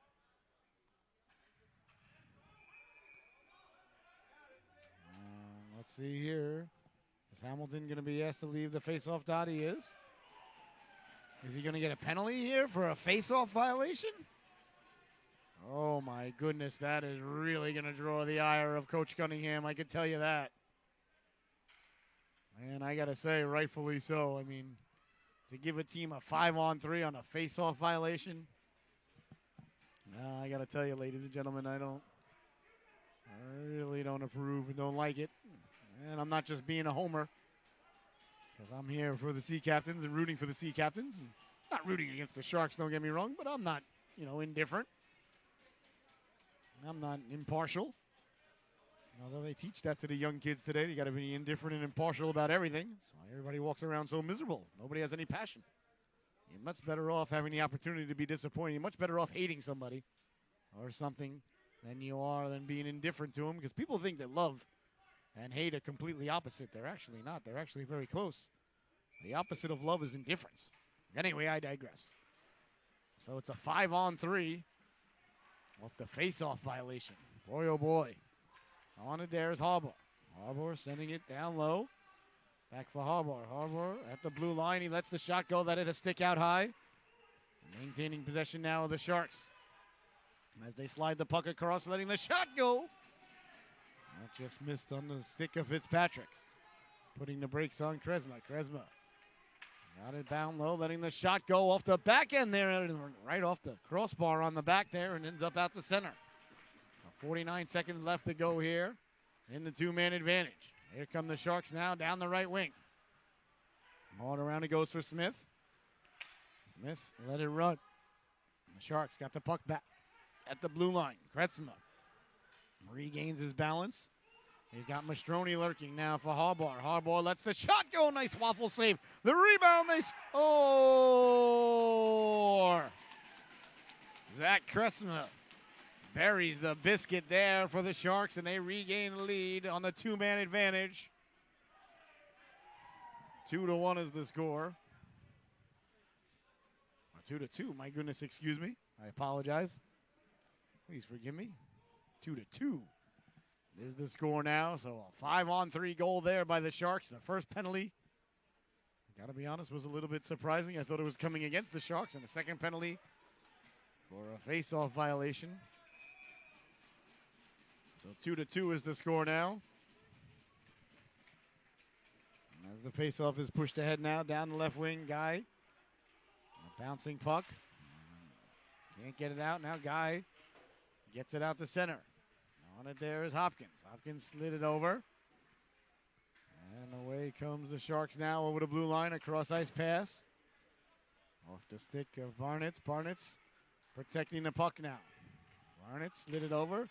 Let's see here. Is Hamilton going to be asked to leave the face-off dot? He is. Is he going to get a penalty here for a face-off violation? Oh, my goodness. That is really going to draw the ire of Coach Cunningham. I can tell you that. And I got to say, rightfully so. I mean, to give a team a 5-on-3 on a face-off violation, I got to tell you, ladies and gentlemen, I really don't approve and don't like it. And I'm not just being a homer, because I'm here for the Sea Captains and rooting for the Sea Captains. And not rooting against the Sharks, don't get me wrong, but I'm not indifferent. I'm not impartial. Although they teach that to the young kids today, you got to be indifferent and impartial about everything. That's why everybody walks around so miserable. Nobody has any passion. You're much better off having the opportunity to be disappointed. You're much better off hating somebody or something than you are than being indifferent to them, because people think that love and hate are completely opposite. They're actually not. They're actually very close. The opposite of love is indifference. Anyway, I digress. So it's a 5-on-3 off the face-off violation. Boy, oh boy. On it there is Harbour. Harbour sending it down low. Back for Harbour. Harbour at the blue line. He lets the shot go. That hit a stick out high. Maintaining possession now of the Sharks as they slide the puck across, letting the shot go. That just missed on the stick of Fitzpatrick. Putting the brakes on Kresma. Kresma got it down low, letting the shot go off the back end there, right off the crossbar on the back there, and ends up out to center. 49 seconds left to go here in the two-man advantage. Here come the Sharks now down the right wing. All around it goes for Smith. Smith let it run. The Sharks got the puck back at the blue line. Kresma regains his balance. He's got Mastroni lurking now for Harbour. Harbour lets the shot go. Nice waffle save. The rebound, they score. Zach Kresma buries the biscuit there for the Sharks, and they regain the lead on the two-man advantage. 2-1 is the score. Or 2-2, my goodness, excuse me. I apologize. Please forgive me. 2-2 is the score now. So a 5-on-3 goal there by the Sharks. The first penalty, got to be honest, was a little bit surprising. I thought it was coming against the Sharks. And the second penalty for a face-off violation. So 2-2 is the score now. And as the faceoff is pushed ahead now, down the left wing, Guy. A bouncing puck. Can't get it out. Now Guy gets it out to center. On it there is Hopkins. Hopkins slid it over. And away comes the Sharks now over the blue line. A cross-ice pass. Off the stick of Barnitz. Barnitz protecting the puck now. Barnitz slid it over.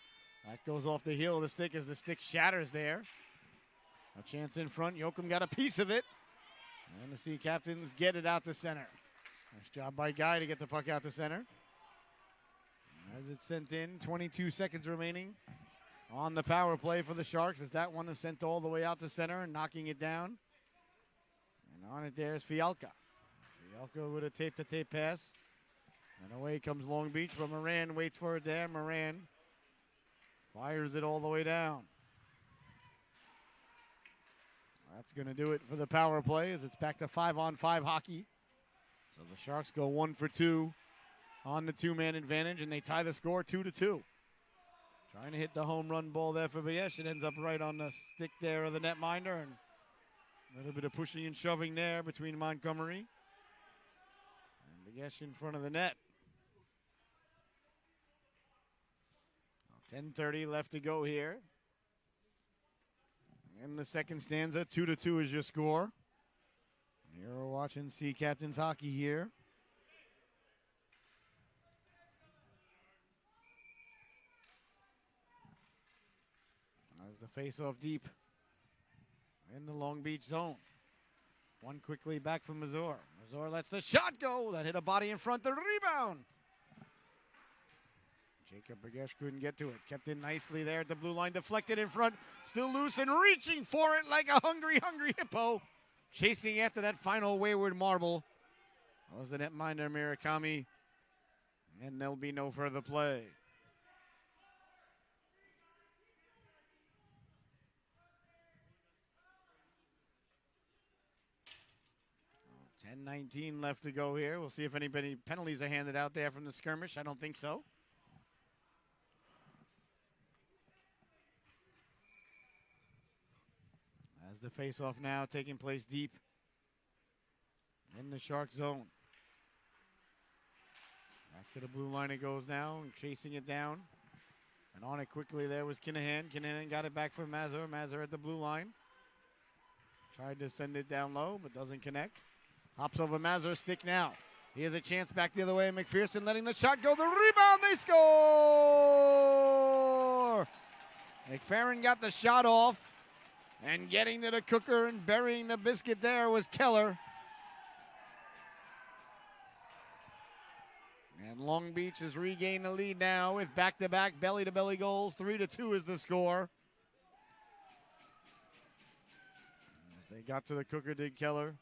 That goes off the heel of the stick as the stick shatters there. A chance in front. Yoakum got a piece of it. And the Sea Captains get it out to center. Nice job by Guy to get the puck out to center. As it's sent in, 22 seconds remaining on the power play for the Sharks as that one is sent all the way out to center and knocking it down. And on it there is Fialka. Fialka with a tape-to-tape pass. And away comes Long Beach, but Moran waits for it there. Moran fires it all the way down. That's going to do it for the power play as it's back to 5-on-5 hockey. So the Sharks go 1 for 2 on the two-man advantage, and they tie the score 2-2. Trying to hit the home run ball there for Bayesh. It ends up right on the stick there of the netminder, and a little bit of pushing and shoving there between Montgomery and Bayesh in front of the net. 10:30 left to go here. In the second stanza, 2-2 is your score. You're watching Sea Captains hockey here. As the face-off deep in the Long Beach zone. One quickly back from Mazur. Mazur lets the shot go. That hit a body in front. The rebound. Jacob Bagesh couldn't get to it. Kept in nicely there at the blue line. Deflected in front. Still loose and reaching for it like a hungry hippo. Chasing after that final wayward marble. That was the netminder Murakami. And there'll be no further play. Oh, 10:19 left to go here. We'll see if any penalties are handed out there from the skirmish. I don't think so. As the face-off now taking place deep in the Shark zone. Back to the blue line it goes now, and chasing it down. And on it quickly there was Kinahan. Kinahan got it back for Mazur. Mazur at the blue line. Tried to send it down low, but doesn't connect. Hops over Mazur's stick now. Here's a chance back the other way. McPherson letting the shot go. The rebound, they score! McFerrin got the shot off. And getting to the cooker and burying the biscuit there was Keller. And Long Beach has regained the lead now with back-to-back belly-to-belly goals. 3-2 is the score. As they got to the cooker, did Keller.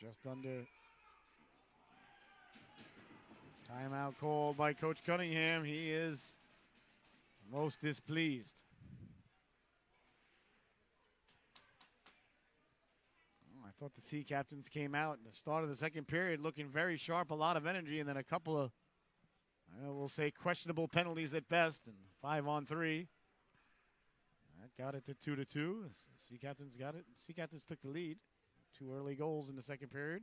Just under. Timeout called by Coach Cunningham. He is most displeased. I thought the Sea Captains came out at the start of the second period looking very sharp, a lot of energy, and then a couple of, we'll say, questionable penalties at best, and 5-on-3. That got it to 2-2. Sea Captains got it. Sea Captains took the lead. 2 early goals in the second period.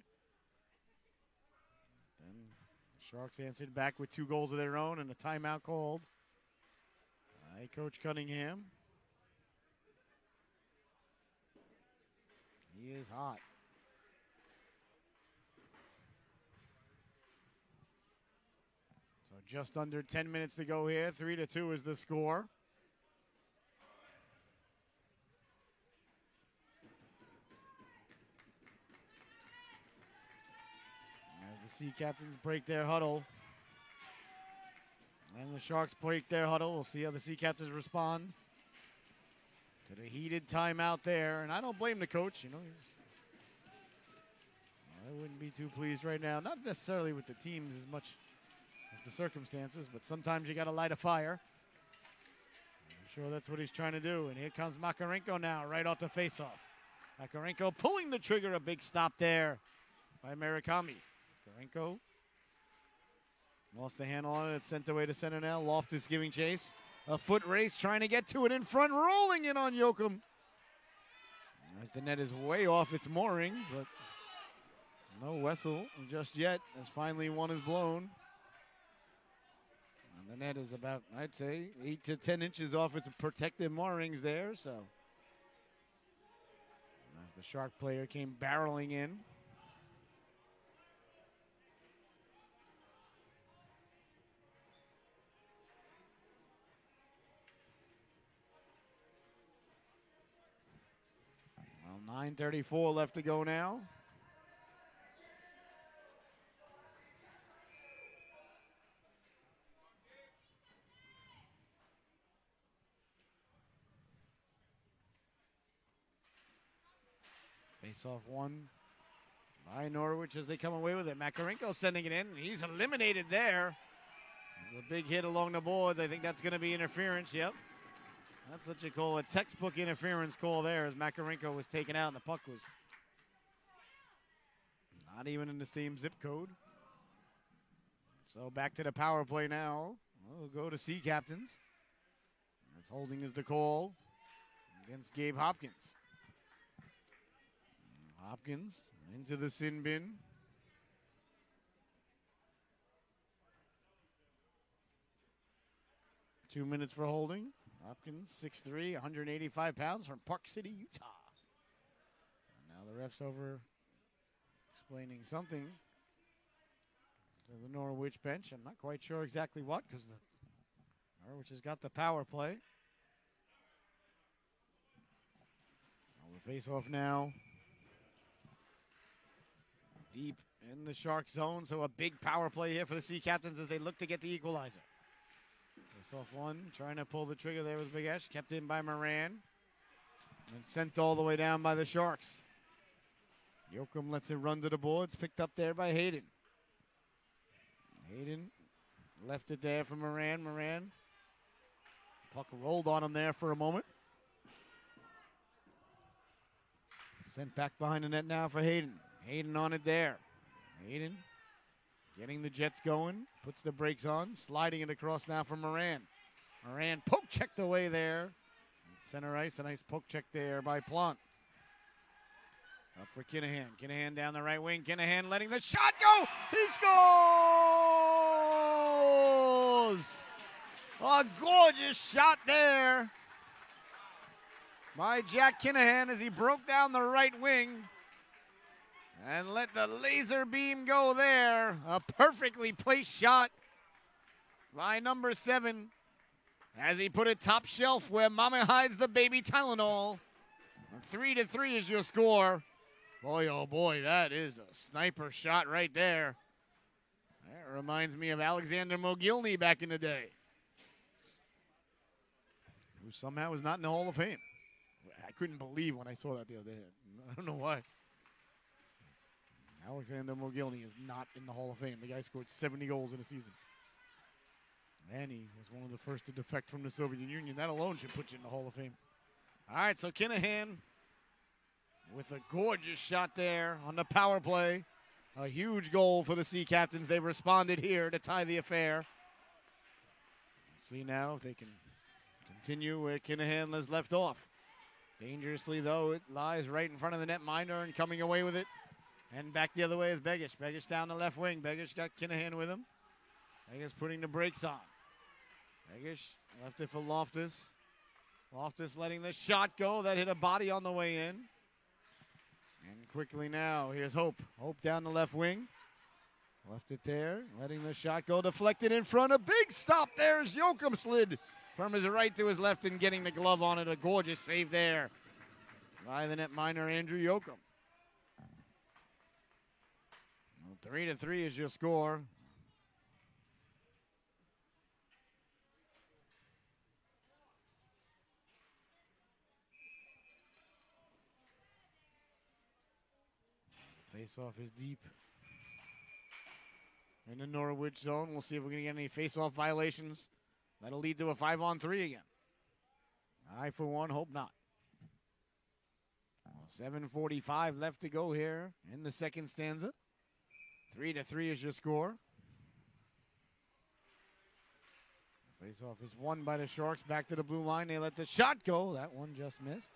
Then the Sharks answered back with 2 goals of their own and a timeout called by Coach Cunningham. He is hot. So just under 10 minutes to go here. 3-2 is the score. The Sea Captains break their huddle. And the Sharks break their huddle. We'll see how the Sea Captains respond to the heated timeout there. And I don't blame the coach. I wouldn't be too pleased right now. Not necessarily with the teams as much as the circumstances, but sometimes you got to light a fire. I'm sure that's what he's trying to do. And here comes Makarenko now, right off the faceoff. Makarenko pulling the trigger. A big stop there by Murakami. Makarenko lost the handle on it. It's sent away to center now. Loftus giving chase. A foot race, trying to get to it in front, rolling in on Yoakum. As the net is way off its moorings, but no whistle just yet, as finally one is blown. And the net is about, I'd say, 8 to 10 inches off its protective moorings there, so. As the Shark player came barreling in. Well, 9:34 left to go now. Face-off one by Norwich as they come away with it. Makarenko sending it in. He's eliminated there. There's a big hit along the boards. I think that's going to be interference. Yep. That's what you call a textbook interference call there, as Makarenko was taken out and the puck was not even in the same zip code. So back to the power play now. We'll go to Sea Captains. As holding is the call against Gabe Hopkins. Hopkins into the sin bin. Two minutes for holding. Hopkins, 6'3", 185 pounds from Park City, Utah. And now the ref's over explaining something to the Norwich bench. I'm not quite sure exactly what, because the Norwich has got the power play. The face-off now. Deep in the Shark zone, so a big power play here for the Sea Captains as they look to get the equalizer. Face-off one, trying to pull the trigger there was Big Ash, kept in by Moran, and sent all the way down by the Sharks. Yoakum lets it run to the boards, picked up there by Hayden. Hayden left it there for Moran. Moran, puck rolled on him there for a moment. Sent back behind the net now for Hayden. Hayden on it there. Hayden getting the Jets going. Puts the brakes on. Sliding it across now for Moran. Moran poke checked away there. Center ice. A nice poke check there by Plant. Up for Kinahan. Kinahan down the right wing. Kinahan letting the shot go. He scores! Oh, A gorgeous shot there by Jack Kinahan as he broke down the right wing and let the laser beam go there. A perfectly placed shot by number 7 as he put it top shelf where Mama hides the baby Tylenol. 3-3 is your score. Boy, oh boy, that is a sniper shot right there. That reminds me of Alexander Mogilny back in the day, who somehow was not in the Hall of Fame. I couldn't believe when I saw that the other day. I don't know why. Alexander Mogilny is not in the Hall of Fame. The guy scored 70 goals in a season. And he was one of the first to defect from the Soviet Union. That alone should put you in the Hall of Fame. All right, so Kinahan with a gorgeous shot there on the power play. A huge goal for the Sea Captains. They've responded here to tie the affair. See now if they can continue where Kinahan has left off. Dangerously, though, it lies right in front of the netminder, and coming away with it. And back the other way is Begic. Begic down the left wing. Begic got Kinahan with him. Begic putting the brakes on. Begic left it for Loftus. Loftus letting the shot go. That hit a body on the way in. And quickly now, here's Hope. Hope down the left wing. Left it there, letting the shot go. Deflected in front. A big stop there as Jochum slid from his right to his left and getting the glove on it. A gorgeous save there by the netminder, Andrew Jochum. 3-3 is your score. Face-off is deep in the Norwich zone. We'll see if we're going to get any face-off violations. That'll lead to a 5-on-3 again. I, for one, hope not. 7:45 left to go here in the second stanza. 3-3 is your score. Face-off is won by the Sharks. Back to the blue line. They let the shot go. That one just missed.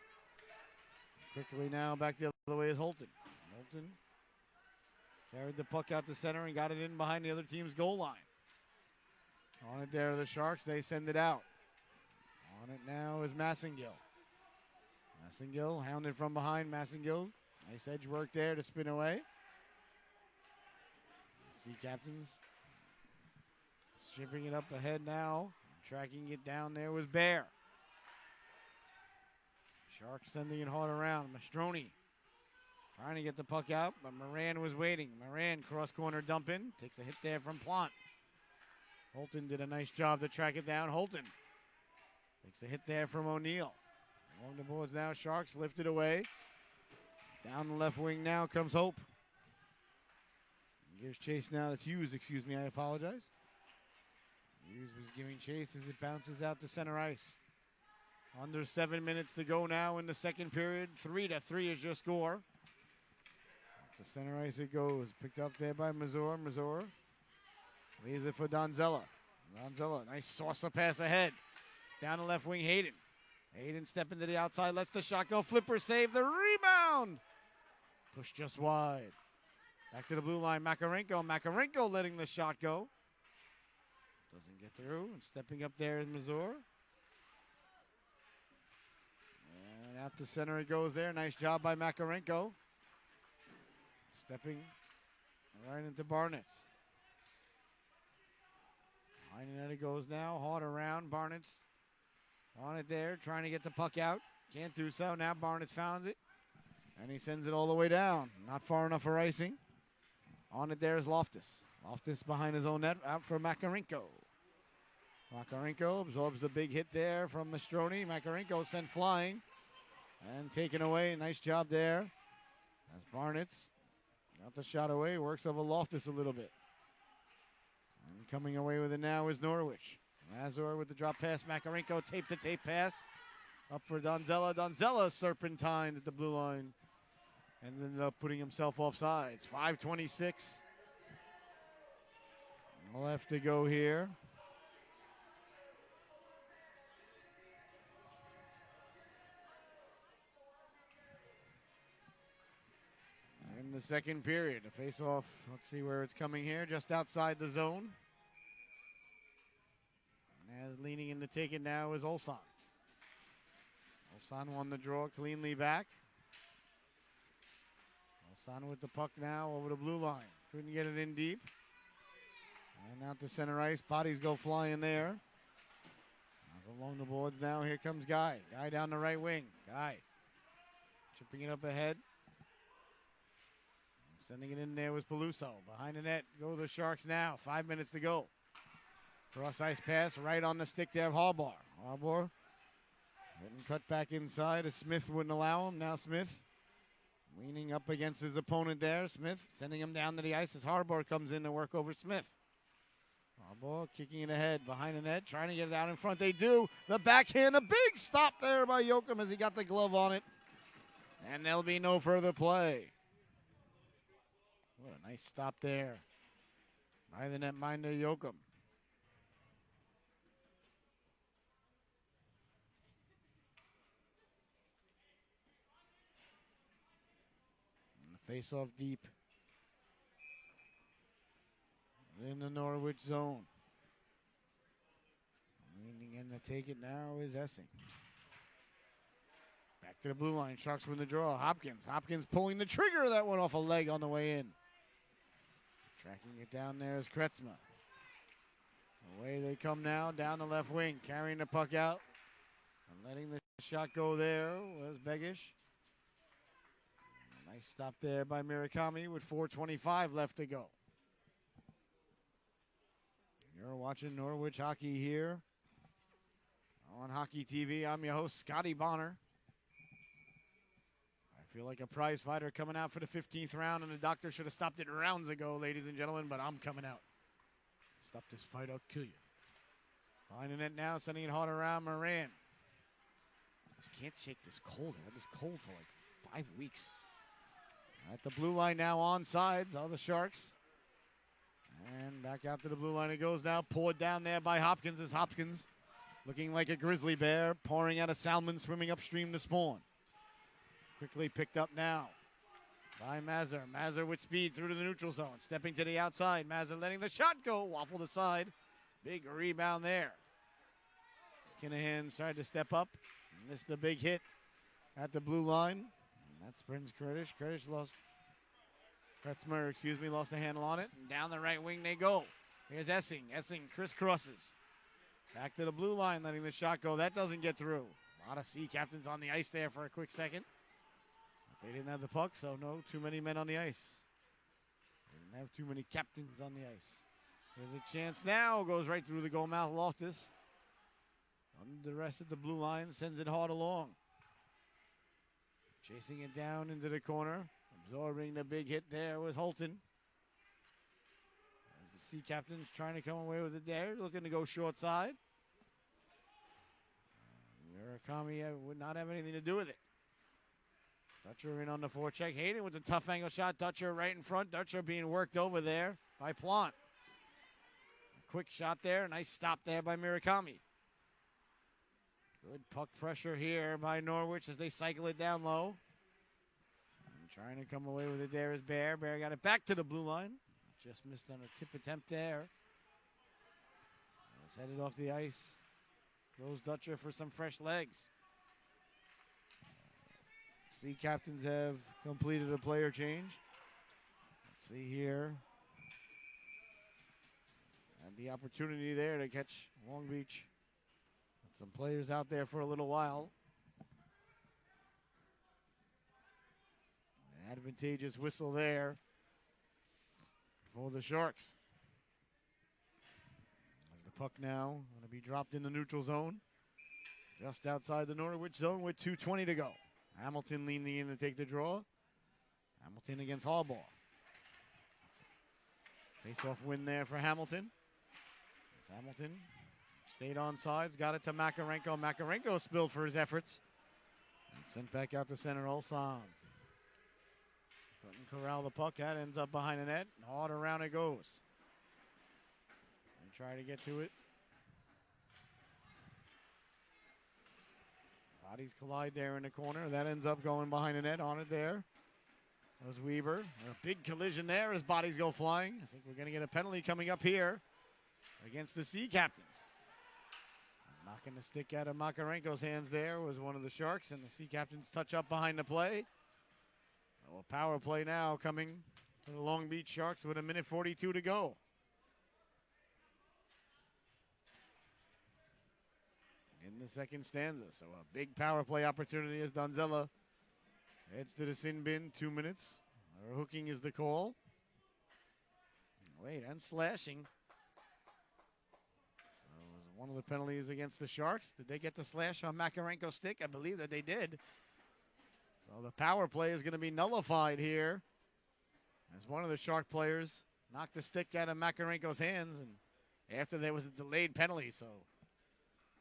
Quickly now back the other way is Holton. Holton carried the puck out to center and got it in behind the other team's goal line. On it there are the Sharks. They send it out. On it now is Massengill. Massengill hounded from behind. Massengill. Nice edge work there to spin away. Sea Captains shipping it up ahead now. Tracking it down there was Bear. Sharks sending it hard around. Mastroni trying to get the puck out, but Moran was waiting. Moran cross-corner dump in. Takes a hit there from Plant. Holton did a nice job to track it down. Holton takes a hit there from O'Neill. Along the boards now, Sharks lifted away. Down the left wing now comes Hope. Gives chase now. It's Hughes, excuse me, I apologize. Hughes was giving chase as it bounces out to center ice. Under 7 minutes to go now in the second period. 3-3 is your score. To center ice it goes. Picked up there by Mazur. Mazur leaves it for Donzella. Donzella, nice saucer pass ahead. Down the left wing, Hayden. Hayden stepping to the outside, lets the shot go. Flipper save the rebound. Push just wide. Back to the blue line, Makarenko. Makarenko letting the shot go. Doesn't get through. And stepping up there is Mazur. And out to center it goes there. Nice job by Makarenko. Stepping right into Barnitz. Behind the net it goes now. Hard around. Barnitz on it there. Trying to get the puck out. Can't do so. Now Barnitz found it. And he sends it all the way down. Not far enough for icing. On it there is Loftus. Loftus behind his own net. Out for Makarenko. Makarenko absorbs the big hit there from Mastroni. Makarenko sent flying. And taken away. Nice job there. That's Barnitz. Got the shot away. Works over Loftus a little bit. And coming away with it now is Norwich. Mazur with the drop pass. Makarenko tape-to-tape pass. Up for Donzella. Donzella serpentined at the blue line. And ended up putting himself off sides. 5:26 left to go here. In the second period, a face-off. Let's see where it's coming here. Just outside the zone. And as leaning in to take it now is Ulsan. Ulsan won the draw cleanly back. Ulsan with the puck now over the blue line. Couldn't get it in deep. And out to center ice. Bodies go flying there. Along the boards now. Here comes Guy. Guy down the right wing. Guy chipping it up ahead. Sending it in there was Peluso. Behind the net go the Sharks now. 5 minutes to go. Cross ice pass right on the stick there of Harbour. Harbour getting cut back inside as Smith wouldn't allow him. Now Smith leaning up against his opponent there. Smith sending him down to the ice as Harbour comes in to work over Smith. Harbour kicking it ahead behind the net, trying to get it out in front. They do. The backhand, a big stop there by Joachim as he got the glove on it. And there'll be no further play. What a nice stop there by the netminder Joachim. Face off deep in the Norwich zone. Leaning in to take it now is Essing. Back to the blue line. Sharks win the draw. Hopkins. Hopkins pulling the trigger. That went off a leg on the way in. Tracking it down there is Kretzma. Away they come now down the left wing. Carrying the puck out. And letting the shot go there was Begish. Nice stop there by Murakami with 4:25 left to go. You're watching Norwich hockey here on Hockey TV. I'm your host, Scotty Bonner. I feel like a prize fighter coming out for the 15th round, and the doctor should have stopped it rounds ago, ladies and gentlemen, but I'm coming out. Stop this fight, I'll kill you. Finding it now, sending it hard around Moran. Just can't shake this cold. I had this cold for like 5 weeks. At the blue line now on sides, all the Sharks. And back out to the blue line it goes now. Poured down there by Hopkins as Hopkins looking like a grizzly bear, pouring out a salmon swimming upstream to spawn. Quickly picked up now by Mazur. Mazur with speed through to the neutral zone. Stepping to the outside. Mazur letting the shot go. Waffled aside. Big rebound there. Kinahan tried to step up. Missed the big hit at the blue line. And that's Prince Kurdish. Kurdish lost. Kretzmer, lost the handle on it. And down the right wing they go. Here's Essing. Essing crisscrosses. Back to the blue line, letting the shot go. That doesn't get through. A lot of Sea Captains on the ice there for a quick second. But they didn't have the puck, so no too many men on the ice. They didn't have too many captains on the ice. There's a chance now. Goes right through the goal mouth. Loftus. Under the rest of the blue line. Sends it hard along. Chasing it down into the corner. Absorbing the big hit there was Holton. As the Sea Captains trying to come away with it there. Looking to go short side. Murakami would not have anything to do with it. Dutcher in on the forecheck. Hayden with the tough angle shot. Dutcher right in front. Dutcher being worked over there by Plant. A quick shot there. Nice stop there by Murakami. Good puck pressure here by Norwich as they cycle it down low. And trying to come away with it there is Bear. Bear got it back to the blue line. Just missed on a tip attempt there. It's headed off the ice. Goes Dutcher for some fresh legs. Sea Captains have completed a player change. Let's see here. And the opportunity there to catch Long Beach. Some players out there for a little while. An advantageous whistle there for the Sharks. As the puck now going to be dropped in the neutral zone. Just outside the Norwich zone with 2:20 to go. Hamilton leaning in to take the draw. Hamilton against Harbaugh. Face-off win there for Hamilton. As Hamilton stayed on sides, got it to Makarenko. Makarenko spilled for his efforts. And sent back out to center Olsan. Couldn't corral the puck. That ends up behind the net. And hard around it goes. And try to get to it. Bodies collide there in the corner. That ends up going behind the net. On it there was Weber. A big collision there as bodies go flying. I think we're going to get a penalty coming up here against the Sea Captains. Knocking the stick out of Makarenko's hands there was one of the Sharks, and the Sea Captains touch up behind the play. A power play now coming for the Long Beach Sharks with 1:42 to go. In the second stanza, so a big power play opportunity as Donzella heads to the sin bin. 2 minutes. Hooking is the call. Wait, and slashing. So it was one of the penalties against the Sharks. Did they get the slash on Makarenko's stick? I believe that they did. So the power play is going to be nullified here as one of the Shark players knocked the stick out of Makarenko's hands, and after there was a delayed penalty. So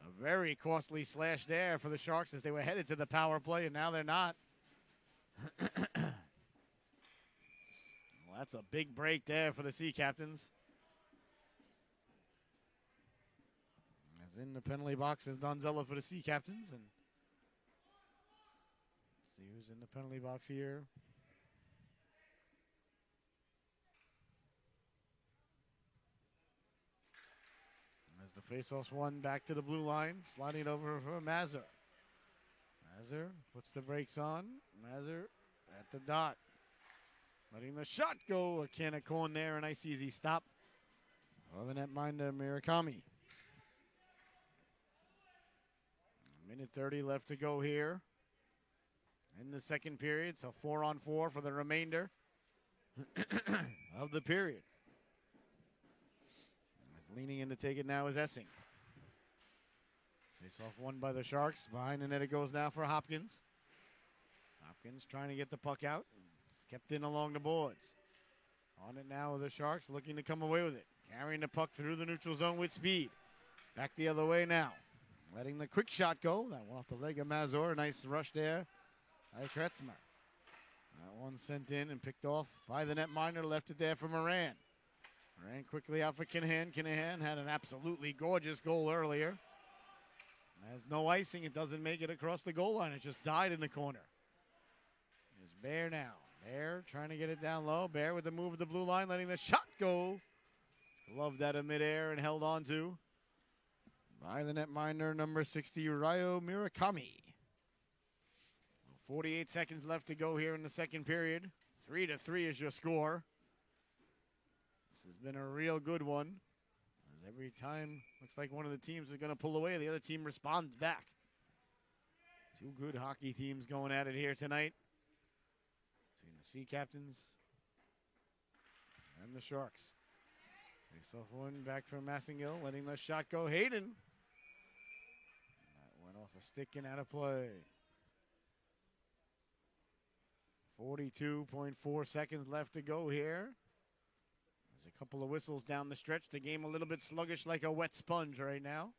a very costly slash there for the Sharks as they were headed to the power play, and now they're not. Well, that's a big break there for the Sea Captains. As in the penalty box is Donzella for the Sea Captains. And see who's in the penalty box here. As the faceoff's won, back to the blue line, sliding it over for Mazur. Mazur puts the brakes on. Mazur at the dot. Letting the shot go. A can of corn there, a nice easy stop. Other than that, netminder Murakami. 1:30 left to go here in the second period. So 4-on-4 for the remainder of the period. As leaning in to take it now is Essing. Face off won by the Sharks. Behind the net it goes now for Hopkins. Hopkins trying to get the puck out. It's kept in along the boards. On it now with the Sharks looking to come away with it. Carrying the puck through the neutral zone with speed. Back the other way now. Letting the quick shot go. That one off the leg of Mazur. Nice rush there by Kretzmer. That one sent in and picked off by the netminder. Left it there for Moran. Moran quickly out for Kinahan. Kinahan had an absolutely gorgeous goal earlier. Has no icing. It doesn't make it across the goal line. It just died in the corner. Here's Bear now. Bear trying to get it down low. Bear with the move of the blue line, letting the shot go. Gloved out of midair and held on to by the netminder, number 60, Ryo Murakami. 48 seconds left to go here in the second period. 3-3 is your score. This has been a real good one. Every time, looks like one of the teams is going to pull away. The other team responds back. Two good hockey teams going at it here tonight. Between the Sea Captains and the Sharks. Face-off one back from Massengill, letting the shot go. Hayden. That went off a stick and out of play. 42.4 seconds left to go here. There's a couple of whistles down the stretch. The game a little bit sluggish like a wet sponge right now.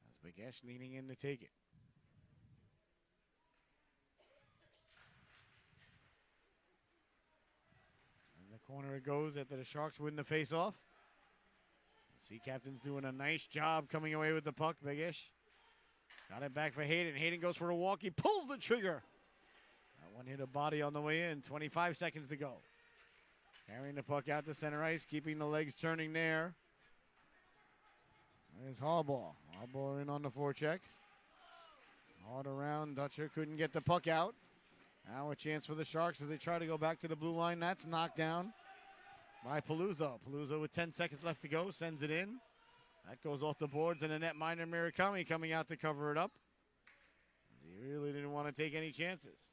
As Bagesh leaning in to take it. In the corner it goes after the Sharks win the face-off. Sea Captain's doing a nice job coming away with the puck. Bagesh got it back for Hayden. Hayden goes for a walk. He pulls the trigger. That one hit a body on the way in. 25 seconds to go. Carrying the puck out to center ice, keeping the legs turning there. There's Harbaugh. Harbaugh in on the forecheck. Hard around. Dutcher couldn't get the puck out. Now a chance for the Sharks as they try to go back to the blue line. That's knocked down by Paluzzo. Paluzzo with 10 seconds left to go sends it in. That goes off the boards, and the netminder Murakami coming out to cover it up. He really didn't want to take any chances.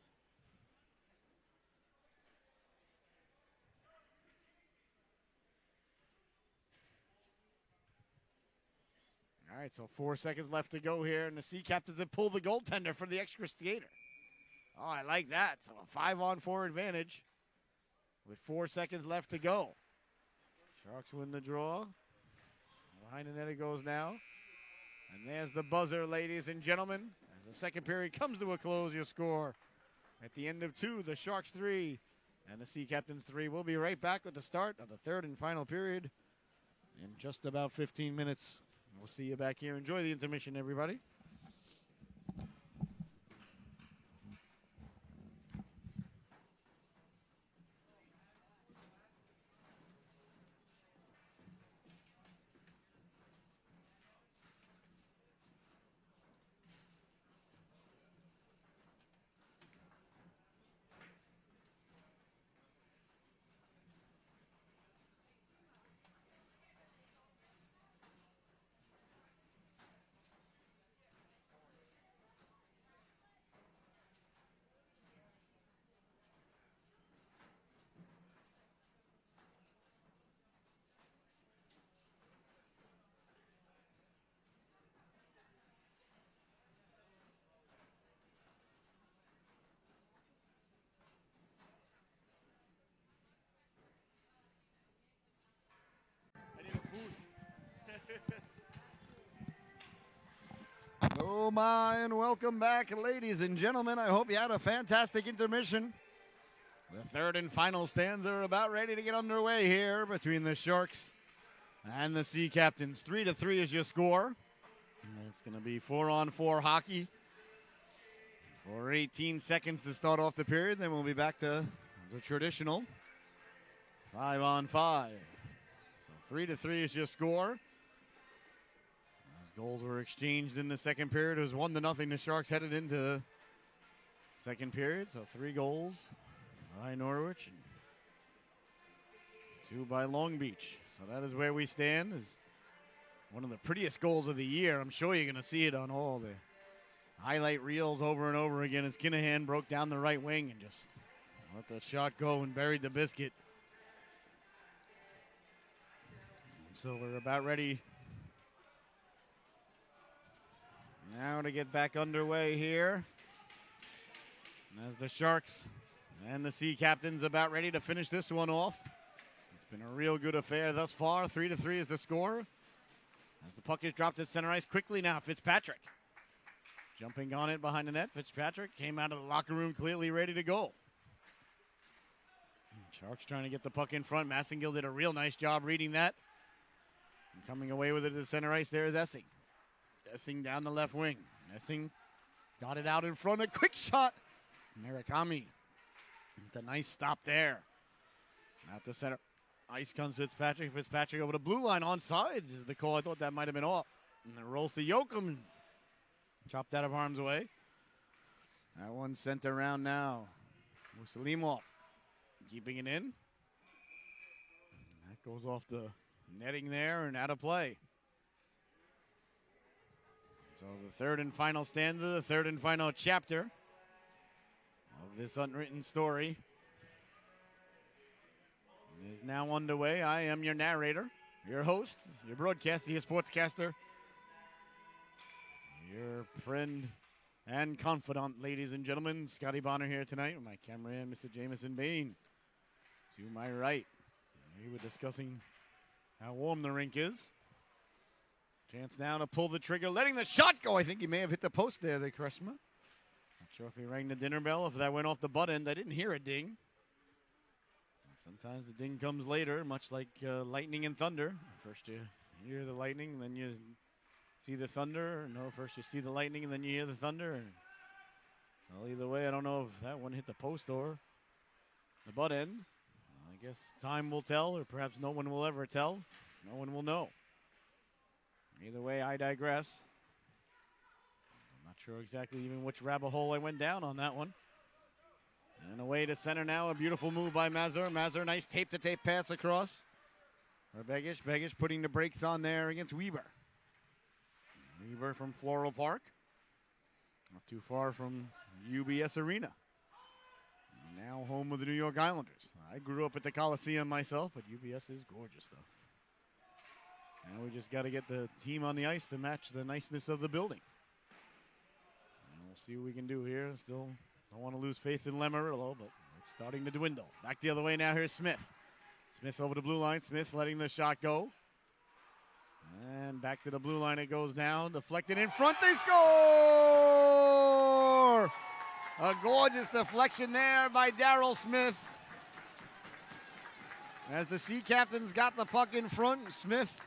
All right, so 4 seconds left to go here, and the Sea Captains have pulled the goaltender for the extra skater. Oh, I like that. So a 5-on-4 advantage with 4 seconds left to go. Sharks win the draw. Behind the net it goes now. And there's the buzzer, ladies and gentlemen. As the second period comes to a close, your score at the end of 2, the Sharks 3 and the Sea Captains 3. We'll be right back with the start of the third and final period in just about 15 minutes. We'll see you back here. Enjoy the intermission, everybody. Oh my, and welcome back, ladies and gentlemen. I hope you had a fantastic intermission. The third and final stanza are about ready to get underway here between the Sharks and the Sea Captains. 3-3 is your score. And it's going to be 4-on-4 hockey for 18 seconds to start off the period. Then we'll be back to the traditional 5-on-5. So 3-3 is your score. As goals were exchanged in the second period, it was 1-0. The Sharks headed into second period. So 3 goals by Norwich and 2 by Long Beach. So that is where we stand. Is one of the prettiest goals of the year. I'm sure you're going to see it on all the highlight reels over and over again as Kinahan broke down the right wing and just let the shot go and buried the biscuit. So we're about ready now to get back underway here. As the Sharks and the Sea Captains about ready to finish this one off. It's been a real good affair thus far. 3-3 is the score. As the puck is dropped at center ice quickly now, Fitzpatrick. Jumping on it behind the net, Fitzpatrick came out of the locker room clearly ready to go. Sharks trying to get the puck in front. Massengill did a real nice job reading that. And coming away with it at the center ice, there is Essing. Essing down the left wing. Essing got it out in front. A quick shot. Murakami with a nice stop there. At the center ice comes Fitzpatrick. Fitzpatrick over the blue line. On sides is the call. I thought that might have been off. And it rolls to Yoakum. Chopped out of harm's way. That one sent around now. Musalimov keeping it in. That goes off the netting there and out of play. So the third and final stanza, the third and final chapter of this unwritten story is now underway. I am your narrator, your host, your broadcaster, your sportscaster, your friend and confidant, ladies and gentlemen. Scotty Bonner here tonight with my cameraman, Mr. Jameson Bain. To my right, we were discussing how warm the rink is. Chance now to pull the trigger, letting the shot go. I think he may have hit the post there, the Kreshma. Not sure if he rang the dinner bell, if that went off the butt end. I didn't hear a ding. Sometimes the ding comes later, much like lightning and thunder. First you hear the lightning, then you see the thunder. No, first you see the lightning, and then you hear the thunder. Well, either way, I don't know if that one hit the post or the butt end. I guess time will tell, or perhaps no one will ever tell. No one will know. Either way, I digress. I'm not sure exactly even which rabbit hole I went down on that one. And away to center now. A beautiful move by Mazur. Mazur, nice tape-to-tape pass across. For Begic. Begic putting the brakes on there against Weber. Weber from Floral Park. Not too far from UBS Arena. Now home of the New York Islanders. I grew up at the Coliseum myself, but UBS is gorgeous, though. Now we just got to get the team on the ice to match the niceness of the building. And we'll see what we can do here. Still don't want to lose faith in Lamoriello, but it's starting to dwindle. Back the other way now. Here's Smith. Smith over the blue line. Smith letting the shot go. And back to the blue line it goes now. Deflected in front. They score! A gorgeous deflection there by Daryl Smith. As the Sea Captains got the puck in front, Smith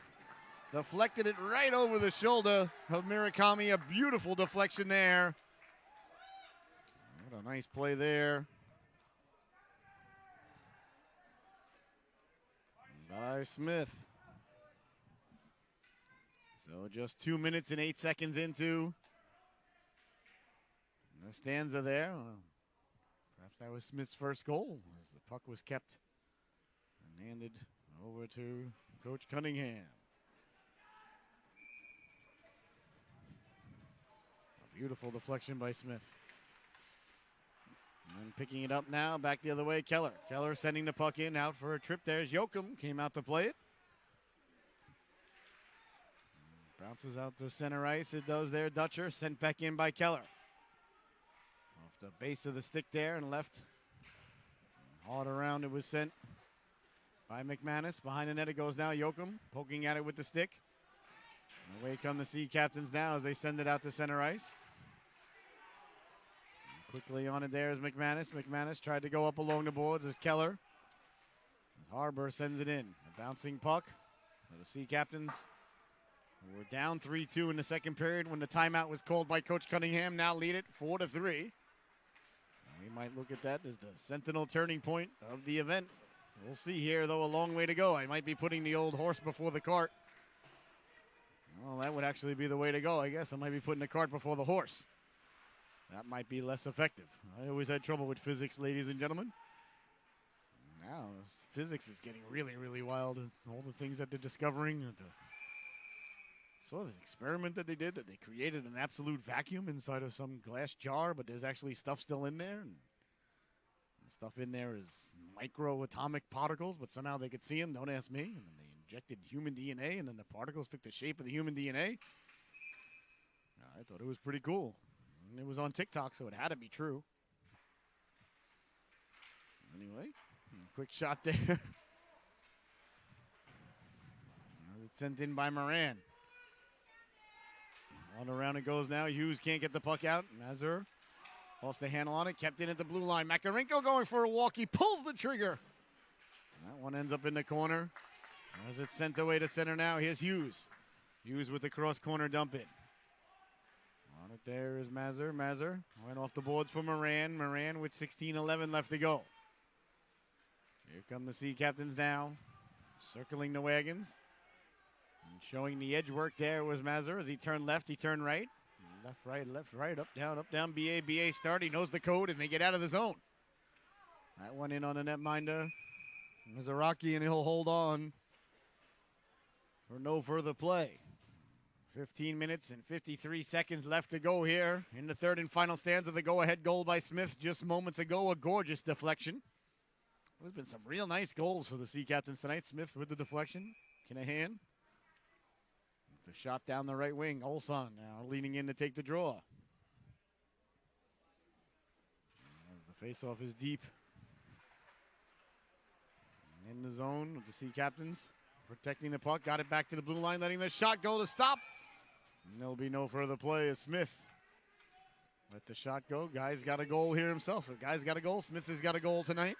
deflected it right over the shoulder of Murakami. A beautiful deflection there. What a nice play there by Smith. So just 2 minutes and 8 seconds into the stanza there. Perhaps that was Smith's first goal as the puck was kept and handed over to Coach Cunningham. A beautiful deflection by Smith. And picking it up now, back the other way, Keller. Keller sending the puck in, out for a trip. There's Yoakum, came out to play it. Bounces out to center ice. It does there. Dutcher sent back in by Keller. Off the base of the stick there and left. Hard around it was sent by McManus. Behind the net it goes now. Yoakum poking at it with the stick. Away come the Sea Captains now as they send it out to center ice. Quickly on it there is McManus. McManus tried to go up along the boards as Keller. As Harbor sends it in. A bouncing puck for the Sea Captains. We're down 3-2 in the second period when the timeout was called by Coach Cunningham. Now lead it 4-3. We might look at that as the Sentinel turning point of the event. We'll see here, though, a long way to go. I might be putting the old horse before the cart. Well, that would actually be the way to go, I guess. I might be putting the cart before the horse. That might be less effective. I always had trouble with physics, ladies and gentlemen. Now, physics is getting really, really wild. All the things that they're discovering. Saw this experiment that they did, that they created an absolute vacuum inside of some glass jar, but there's actually stuff still in there. And the stuff in there is microatomic particles, but somehow they could see them. Don't ask me. And then they injected human DNA, and then the particles took the shape of the human DNA. I thought it was pretty cool. And it was on TikTok, so it had to be true. Anyway, quick shot there. It's sent in by Moran. On around it goes now. Hughes can't get the puck out. Mazur lost the handle on it. Kept it at the blue line. Makarenko going for a walk. He pulls the trigger. That one ends up in the corner. As it's sent away to center now, here's Hughes. Hughes with the cross corner dump in. On it there is Mazur. Mazur went off the boards for Moran. Moran with 16:11 left to go. Here come the Sea Captains now. Circling the wagons. And showing the edge work there was Mazur as he turned left, he turned right. Left, right, up, down, BA start. He knows the code, and they get out of the zone. That one in on the netminder. Mizaraki, and he'll hold on for no further play. 15 minutes and 53 seconds left to go here in the third and final stanza. The go-ahead goal by Smith just moments ago, a gorgeous deflection. There's been some real nice goals for the Sea Captains tonight. Smith with the deflection. Kinahan. The shot down the right wing. Olson now leaning in to take the draw. As the faceoff is deep. In the zone with the Sea Captains. Protecting the puck. Got it back to the blue line. Letting the shot go to stop. And there'll be no further play as Smith let the shot go. Guy's got a goal here himself. The guy's got a goal. Smith has got a goal tonight.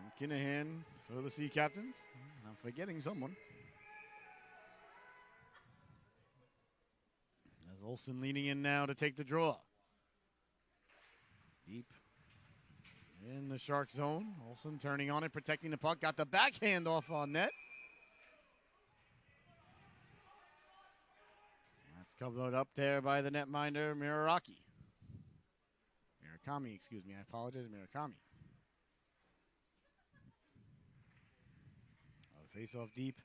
And Kinahan for the Sea Captains. I'm forgetting someone. As Olsen leaning in now to take the draw. Deep in the Shark zone. Olsen turning on it, protecting the puck. Got the backhand off on net. That's covered up there by the netminder, Murakami, excuse me. I apologize, Murakami. Face off deep.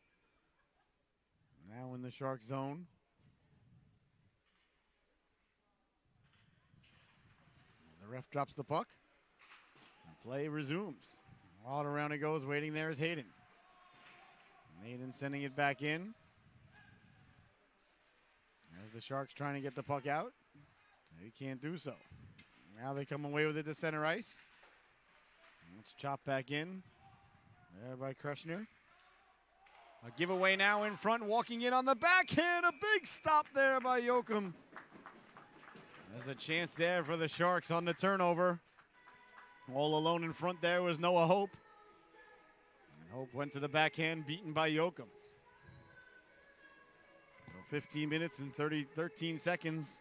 Now in the Shark zone. As the ref drops the puck. And play resumes. All around it goes. Waiting there is Hayden. Hayden sending it back in. As the Sharks trying to get the puck out. They can't do so. Now they come away with it to center ice. Let's chop back in. There by Kreshner. A giveaway now in front, walking in on the backhand. A big stop there by Yoakum. There's a chance there for the Sharks on the turnover. All alone in front there was Noah Hope. And Hope went to the backhand, beaten by Yoakum. So 15 minutes and 13 seconds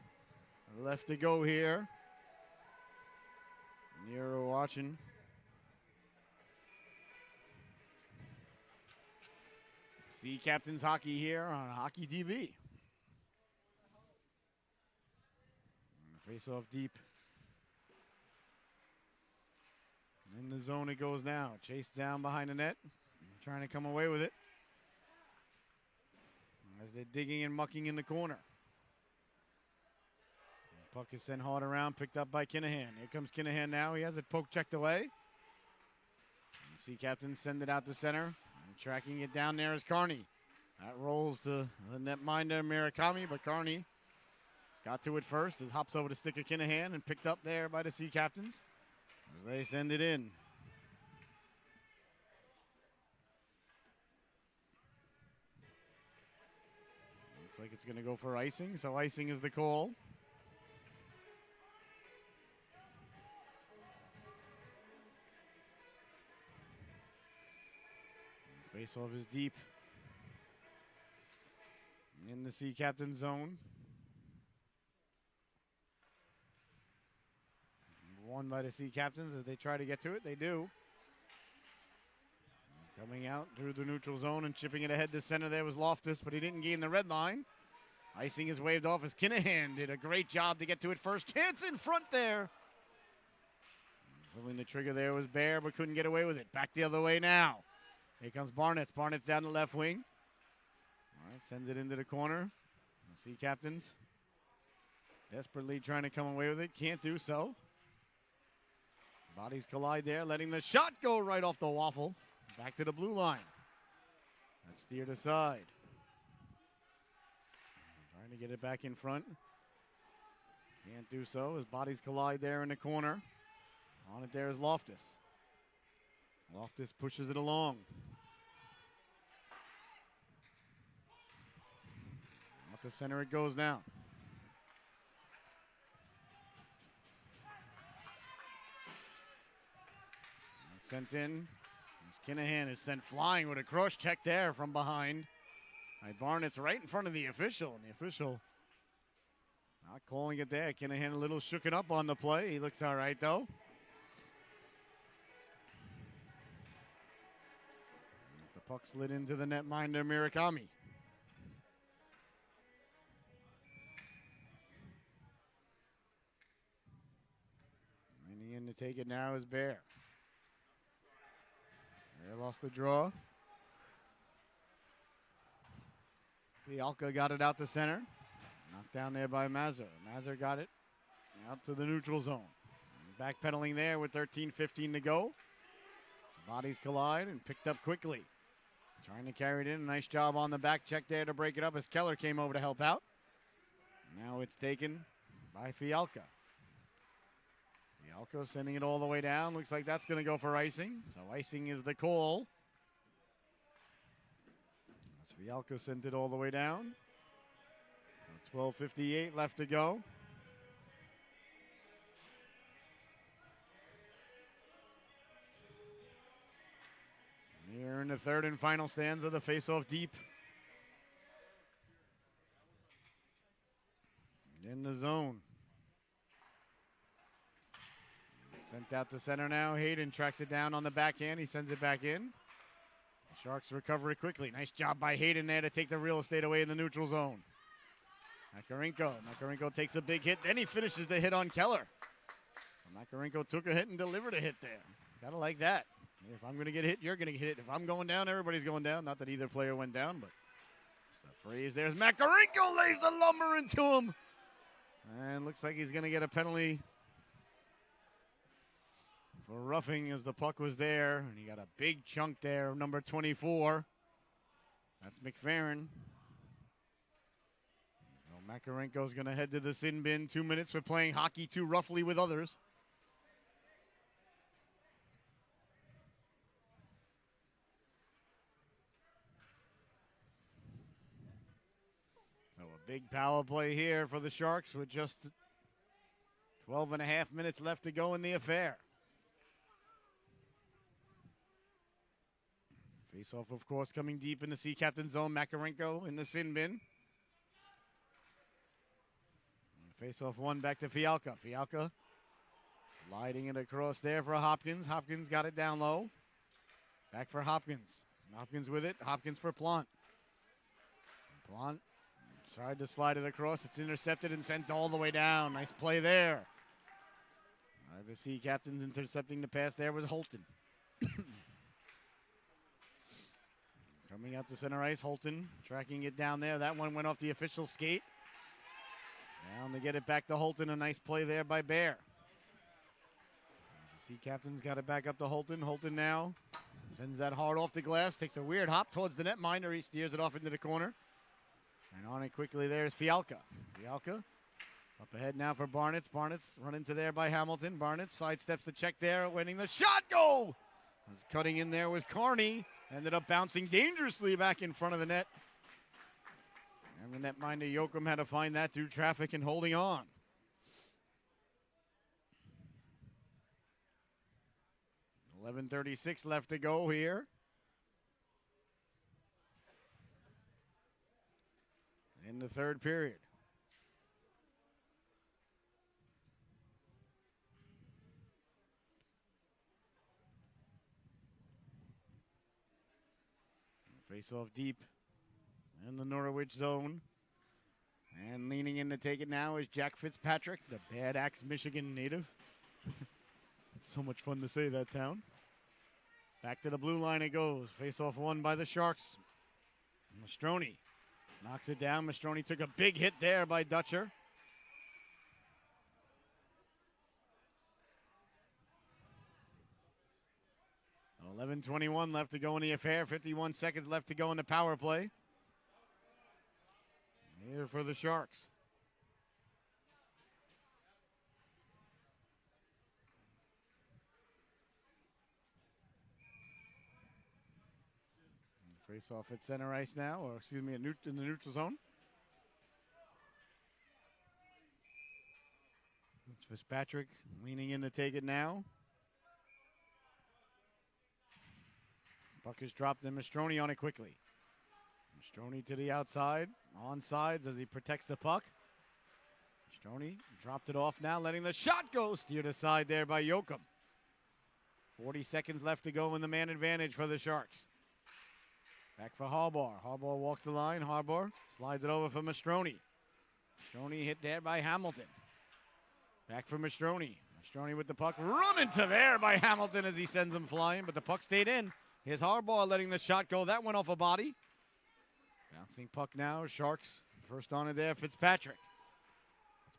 left to go here. Nero watching. Sea Captains Hockey here on Hockey TV. Face off deep. In the zone it goes now. Chased down behind the net. Trying to come away with it. As they're digging and mucking in the corner. The puck is sent hard around, picked up by Kinahan. Here comes Kinahan now. He has it poke checked away. Sea Captains send it out to center. And tracking it down there is Carney. That rolls to the netminder Murakami, but Carney got to it first. It hops over to stick of Kinahan and picked up there by the Sea Captains as they send it in. Looks like it's going to go for icing, so icing is the call. Face-off is deep in the Sea Captain zone. Won by the Sea Captains as they try to get to it. They do. Coming out through the neutral zone and chipping it ahead to center there was Loftus, but he didn't gain the red line. Icing is waved off as Kinahan did a great job to get to it first. Chance in front there. Pulling the trigger there was Bear, but couldn't get away with it. Back the other way now. Here comes Barnett. Barnett's down the left wing. All right, sends it into the corner. The Sea Captains desperately trying to come away with it. Can't do so. Bodies collide there, letting the shot go right off the waffle. Back to the blue line. That's steered aside. Trying to get it back in front. Can't do so as bodies collide there in the corner. On it there is Loftus. Loftus pushes it along. Off the center it goes now. Sent in. Kinahan is sent flying with a cross check there from behind. Barnett's right in front of the official, and the official not calling it there. Kinahan a little shooken up on the play. He looks all right, though. The puck slid into the netminder, Murakami. Leaning in to take it now is Bear. Bear lost the draw. Fialka got it out to center. Knocked down there by Mazur. Mazur got it out to the neutral zone. Backpedaling there with 13:15 to go. Bodies collide and picked up quickly. Trying to carry it in. Nice job on the back check there to break it up as Keller came over to help out. Now it's taken by Fialka. Fialka sending it all the way down. Looks like that's going to go for icing. So icing is the call. As Fialka sent it all the way down. 12:58 left to go. Here in the third and final stanza, the face-off deep. In the zone. Sent out to center now. Hayden tracks it down on the backhand. He sends it back in. The Sharks recover it quickly. Nice job by Hayden there to take the real estate away in the neutral zone. Makarenko takes a big hit. Then he finishes the hit on Keller. So Makarenko took a hit and delivered a hit there. Gotta like that. If I'm going to get hit, you're going to get hit. If I'm going down, everybody's going down. Not that either player went down, but just a phrase. There's Makarenko, lays the lumber into him. And looks like he's going to get a penalty for roughing as the puck was there. And he got a big chunk there of number 24. That's McFerrin. So Makarenko's going to head to the sin bin. 2 minutes for playing hockey too roughly with others. Big power play here for the Sharks with just 12 and a half minutes left to go in the affair. Face-off, of course, coming deep in the Sea Captain zone. Makarenko in the sin bin. Face-off one back to Fialka. Fialka sliding it across there for Hopkins. Hopkins got it down low. Back for Hopkins. Hopkins with it. Hopkins for Plant. Plant tried to slide it across. It's intercepted and sent all the way down. Nice play there. The Sea Captains intercepting the pass there was Holton. Coming out to center ice, Holton tracking it down there. That one went off the official skate. Down to get it back to Holton. A nice play there by Bear. The Sea Captains got it back up to Holton. Holton now sends that hard off the glass. Takes a weird hop towards the netminder. He steers it off into the corner. And on it quickly there is Fialka. Fialka up ahead now for Barnett. Barnett's run into there by Hamilton. Barnett sidesteps the check there, winning the shot. Goal! Was cutting in there was Carney. Ended up bouncing dangerously back in front of the net. And the netminder Yoakum had to find that through traffic and holding on. 11:36 left to go here. In the third period. Face off deep in the Norwich zone. And leaning in to take it now is Jack Fitzpatrick, the Bad Axe, Michigan native. It's so much fun to say that town. Back to the blue line it goes. Face off won by the Sharks. Mastroni knocks it down. Mastroni took a big hit there by Dutcher. $11:21 left to go in the affair. 51 seconds left to go in the power play. Here for the Sharks. Face off at center ice now, or excuse me, in the neutral zone. It's Fitzpatrick leaning in to take it now. Puck is dropped and Mastroni on it quickly. Mastroni to the outside, on sides as he protects the puck. Mastroni dropped it off now, letting the shot go. Steered aside there by Yoakum. 40 seconds left to go in the man advantage for the Sharks. Back for Harbaugh. Harbaugh walks the line. Harbaugh slides it over for Mastroni. Mastroni hit there by Hamilton. Back for Mastroni. Mastroni with the puck. Run into there by Hamilton as he sends him flying, but the puck stayed in. Here's Harbaugh letting the shot go. That went off a body. Bouncing puck now. Sharks first on it there. Fitzpatrick.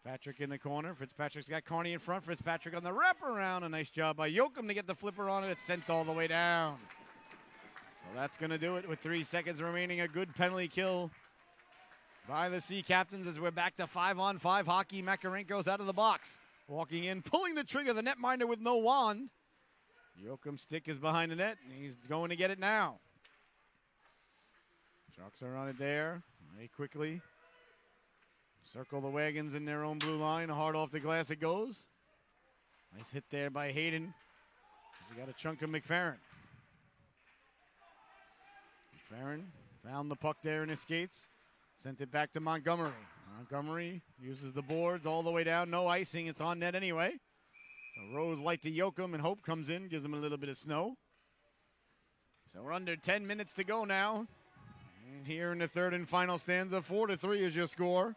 Fitzpatrick in the corner. Fitzpatrick's got Carney in front. Fitzpatrick on the wraparound. A nice job by Yoakum to get the flipper on it. It's sent all the way down. So that's going to do it with 3 seconds remaining. A good penalty kill by the Sea Captains as we're back to 5-on-5 hockey. Makarenko's out of the box. Walking in, pulling the trigger. The netminder with no wand. Yoakum's stick is behind the net, and he's going to get it now. Sharks are on it there. Very quickly. Circle the wagons in their own blue line. Hard off the glass it goes. Nice hit there by Hayden. He's got a chunk of McFerrin. McFerrin found the puck there in his skates. Sent it back to Montgomery. Montgomery uses the boards all the way down. No icing. It's on net anyway. So Rose light to Yoakum, and Hope comes in, gives him a little bit of snow. So we're under 10 minutes to go now. And here in the third and final stanza, 4-3 is your score.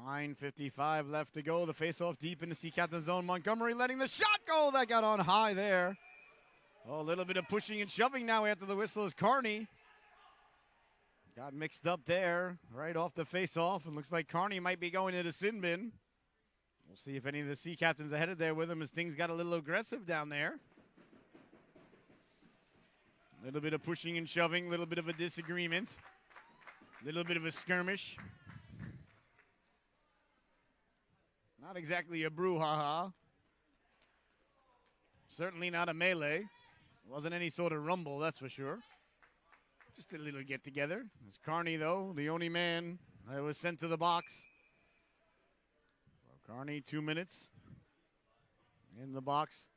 .55 left to go. The face-off deep in the Sea Captain zone. Montgomery letting the shot go. That got on high there. Oh, a little bit of pushing and shoving now after the whistle is Carney. Got mixed up there right off the face-off. And looks like Carney might be going to the sin bin. We'll see if any of the Sea Captains are headed there with him as things got a little aggressive down there. A little bit of pushing and shoving, a little bit of a disagreement. A little bit of a skirmish. Not exactly a brouhaha. Certainly not a melee. Wasn't any sort of rumble, that's for sure. Just a little get-together. It's Carney, though, the only man that was sent to the box. So Carney, 2 minutes in the box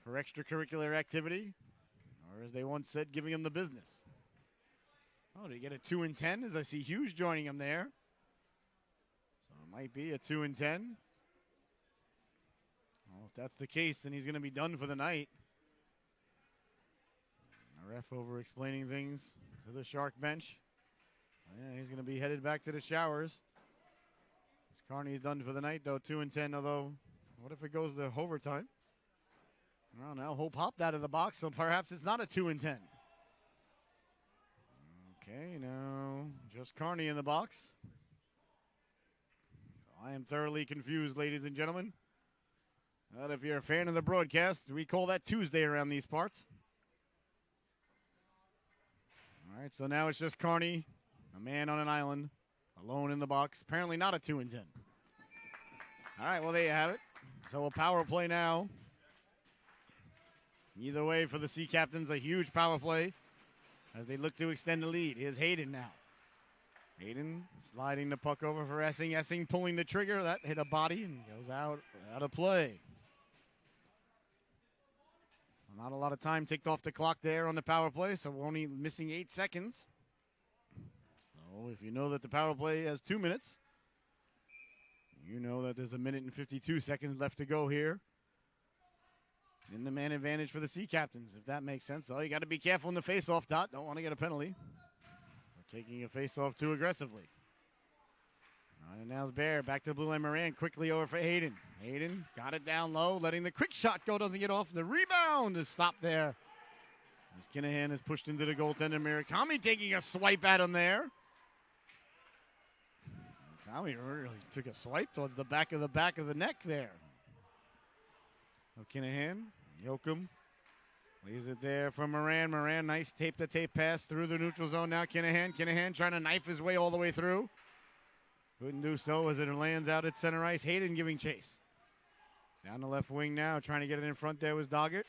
for extracurricular activity. Or as they once said, giving him the business. Oh, did he get a 2 and 10? As I see Hughes joining him there. So it might be a 2 and 10. Well, if that's the case, then he's going to be done for the night. A ref over explaining things to the Shark bench. Yeah, he's going to be headed back to the showers. Carney's done for the night, though, 2 and 10. Although, what if it goes to overtime? Well, now Hope hopped out of the box, so perhaps it's not a 2 and 10. Okay, now just Carney in the box. I am thoroughly confused, ladies and gentlemen. But if you're a fan of the broadcast, we call that Tuesday around these parts. All right, so now it's just Carney, a man on an island, alone in the box. Apparently not a 2 and 10. All right, well, there you have it. So a power play now. Either way for the Sea Captains, a huge power play as they look to extend the lead. Here's Hayden now. Hayden sliding the puck over for Essing. Essing pulling the trigger. That hit a body and goes out of play. Not a lot of time ticked off the clock there on the power play, so we're only missing 8 seconds. So if you know that the power play has 2 minutes, you know that there's 1 minute and 52 seconds left to go here. In the man advantage for the Sea Captains, if that makes sense. So you got to be careful in the face-off dot. Don't want to get a penalty. We're taking a face-off too aggressively. All right, now it's Bear. Back to Blue Line Moran. Quickly over for Hayden. Hayden got it down low, letting the quick shot go. Doesn't get off. The rebound is stopped there. As Kinahan is pushed into the goaltender. Murakami taking a swipe at him there. Murakami really took a swipe towards the back of the neck there. Kinahan, Yoakum leaves it there for Moran. Moran, nice tape-to-tape pass through the neutral zone now. Kinahan trying to knife his way all the way through. Couldn't do so as it lands out at center ice. Hayden giving chase. Down the left wing now, trying to get it in front there was Doggett.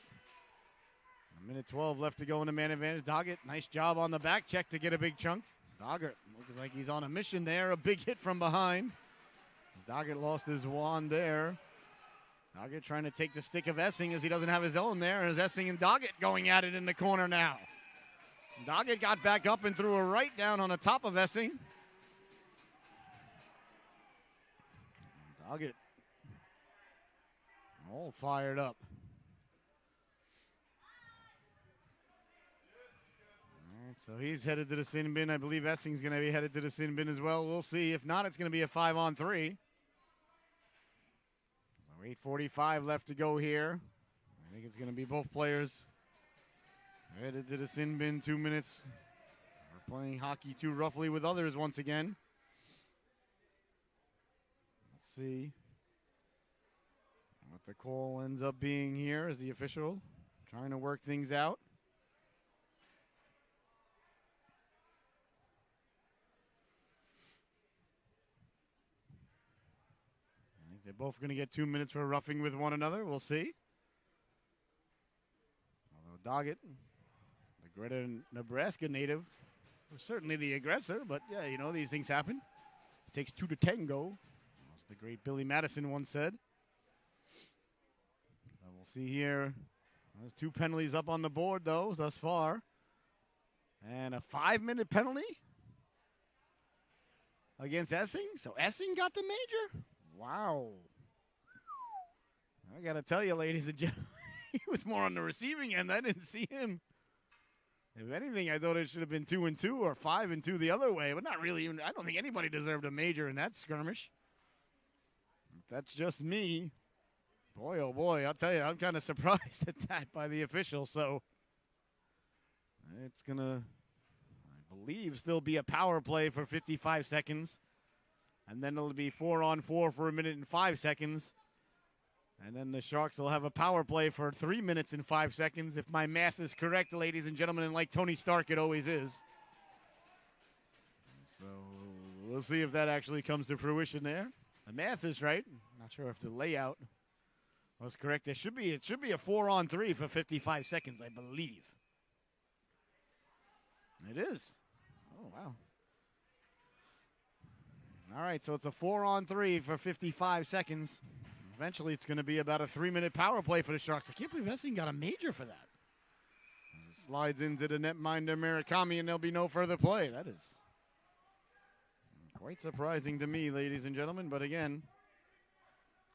1:12 left to go in the man advantage. Doggett, nice job on the back check to get a big chunk. Doggett looks like he's on a mission there. A big hit from behind. Doggett lost his wand there. Doggett trying to take the stick of Essing as he doesn't have his own there. As Essing and Doggett going at it in the corner now. Doggett got back up and threw a right down on the top of Essing. Doggett all fired up. All right, so he's headed to the sin bin. I believe Essing's going to be headed to the sin bin as well. We'll see. If not, it's going to be a 5-on-3. 8:45 left to go here. I think it's going to be both players headed to the sin bin. 2 minutes. We're playing hockey too roughly with others once again. Let's see what the call ends up being here as the official trying to work things out. They're both going to get 2 minutes for roughing with one another. We'll see. Although Doggett, the Greta, Nebraska native, was certainly the aggressor. But, yeah, you know, these things happen. It takes two to tango, as the great Billy Madison once said. We'll see here. There's 2 penalties up on the board, though, thus far. And a 5-minute penalty against Essing. So Essing got the major. Wow. I got to tell you, ladies and gentlemen, he was more on the receiving end. I didn't see him. If anything, I thought it should have been 2-2 or 5-2 the other way, but not really. Even, I don't think anybody deserved a major in that skirmish. If that's just me. Boy, oh boy, I'll tell you, I'm kind of surprised at that by the official. So it's going to, I believe, still be a power play for 55 seconds. And then it'll be 4-on-4 for 1 minute and 5 seconds. And then the Sharks will have a power play for 3 minutes and 5 seconds, if my math is correct, ladies and gentlemen, and like Tony Stark, it always is. So we'll see if that actually comes to fruition there. The math is right. Not sure if the layout was correct. It should be a 4-on-3 for 55 seconds, I believe. It is. Oh, wow. All right, so it's a 4-on-3 for 55 seconds. Eventually, it's going to be about a 3-minute power play for the Sharks. I can't believe Essing got a major for that. As it slides into the netminder Murakami, and there'll be no further play. That is quite surprising to me, ladies and gentlemen. But again,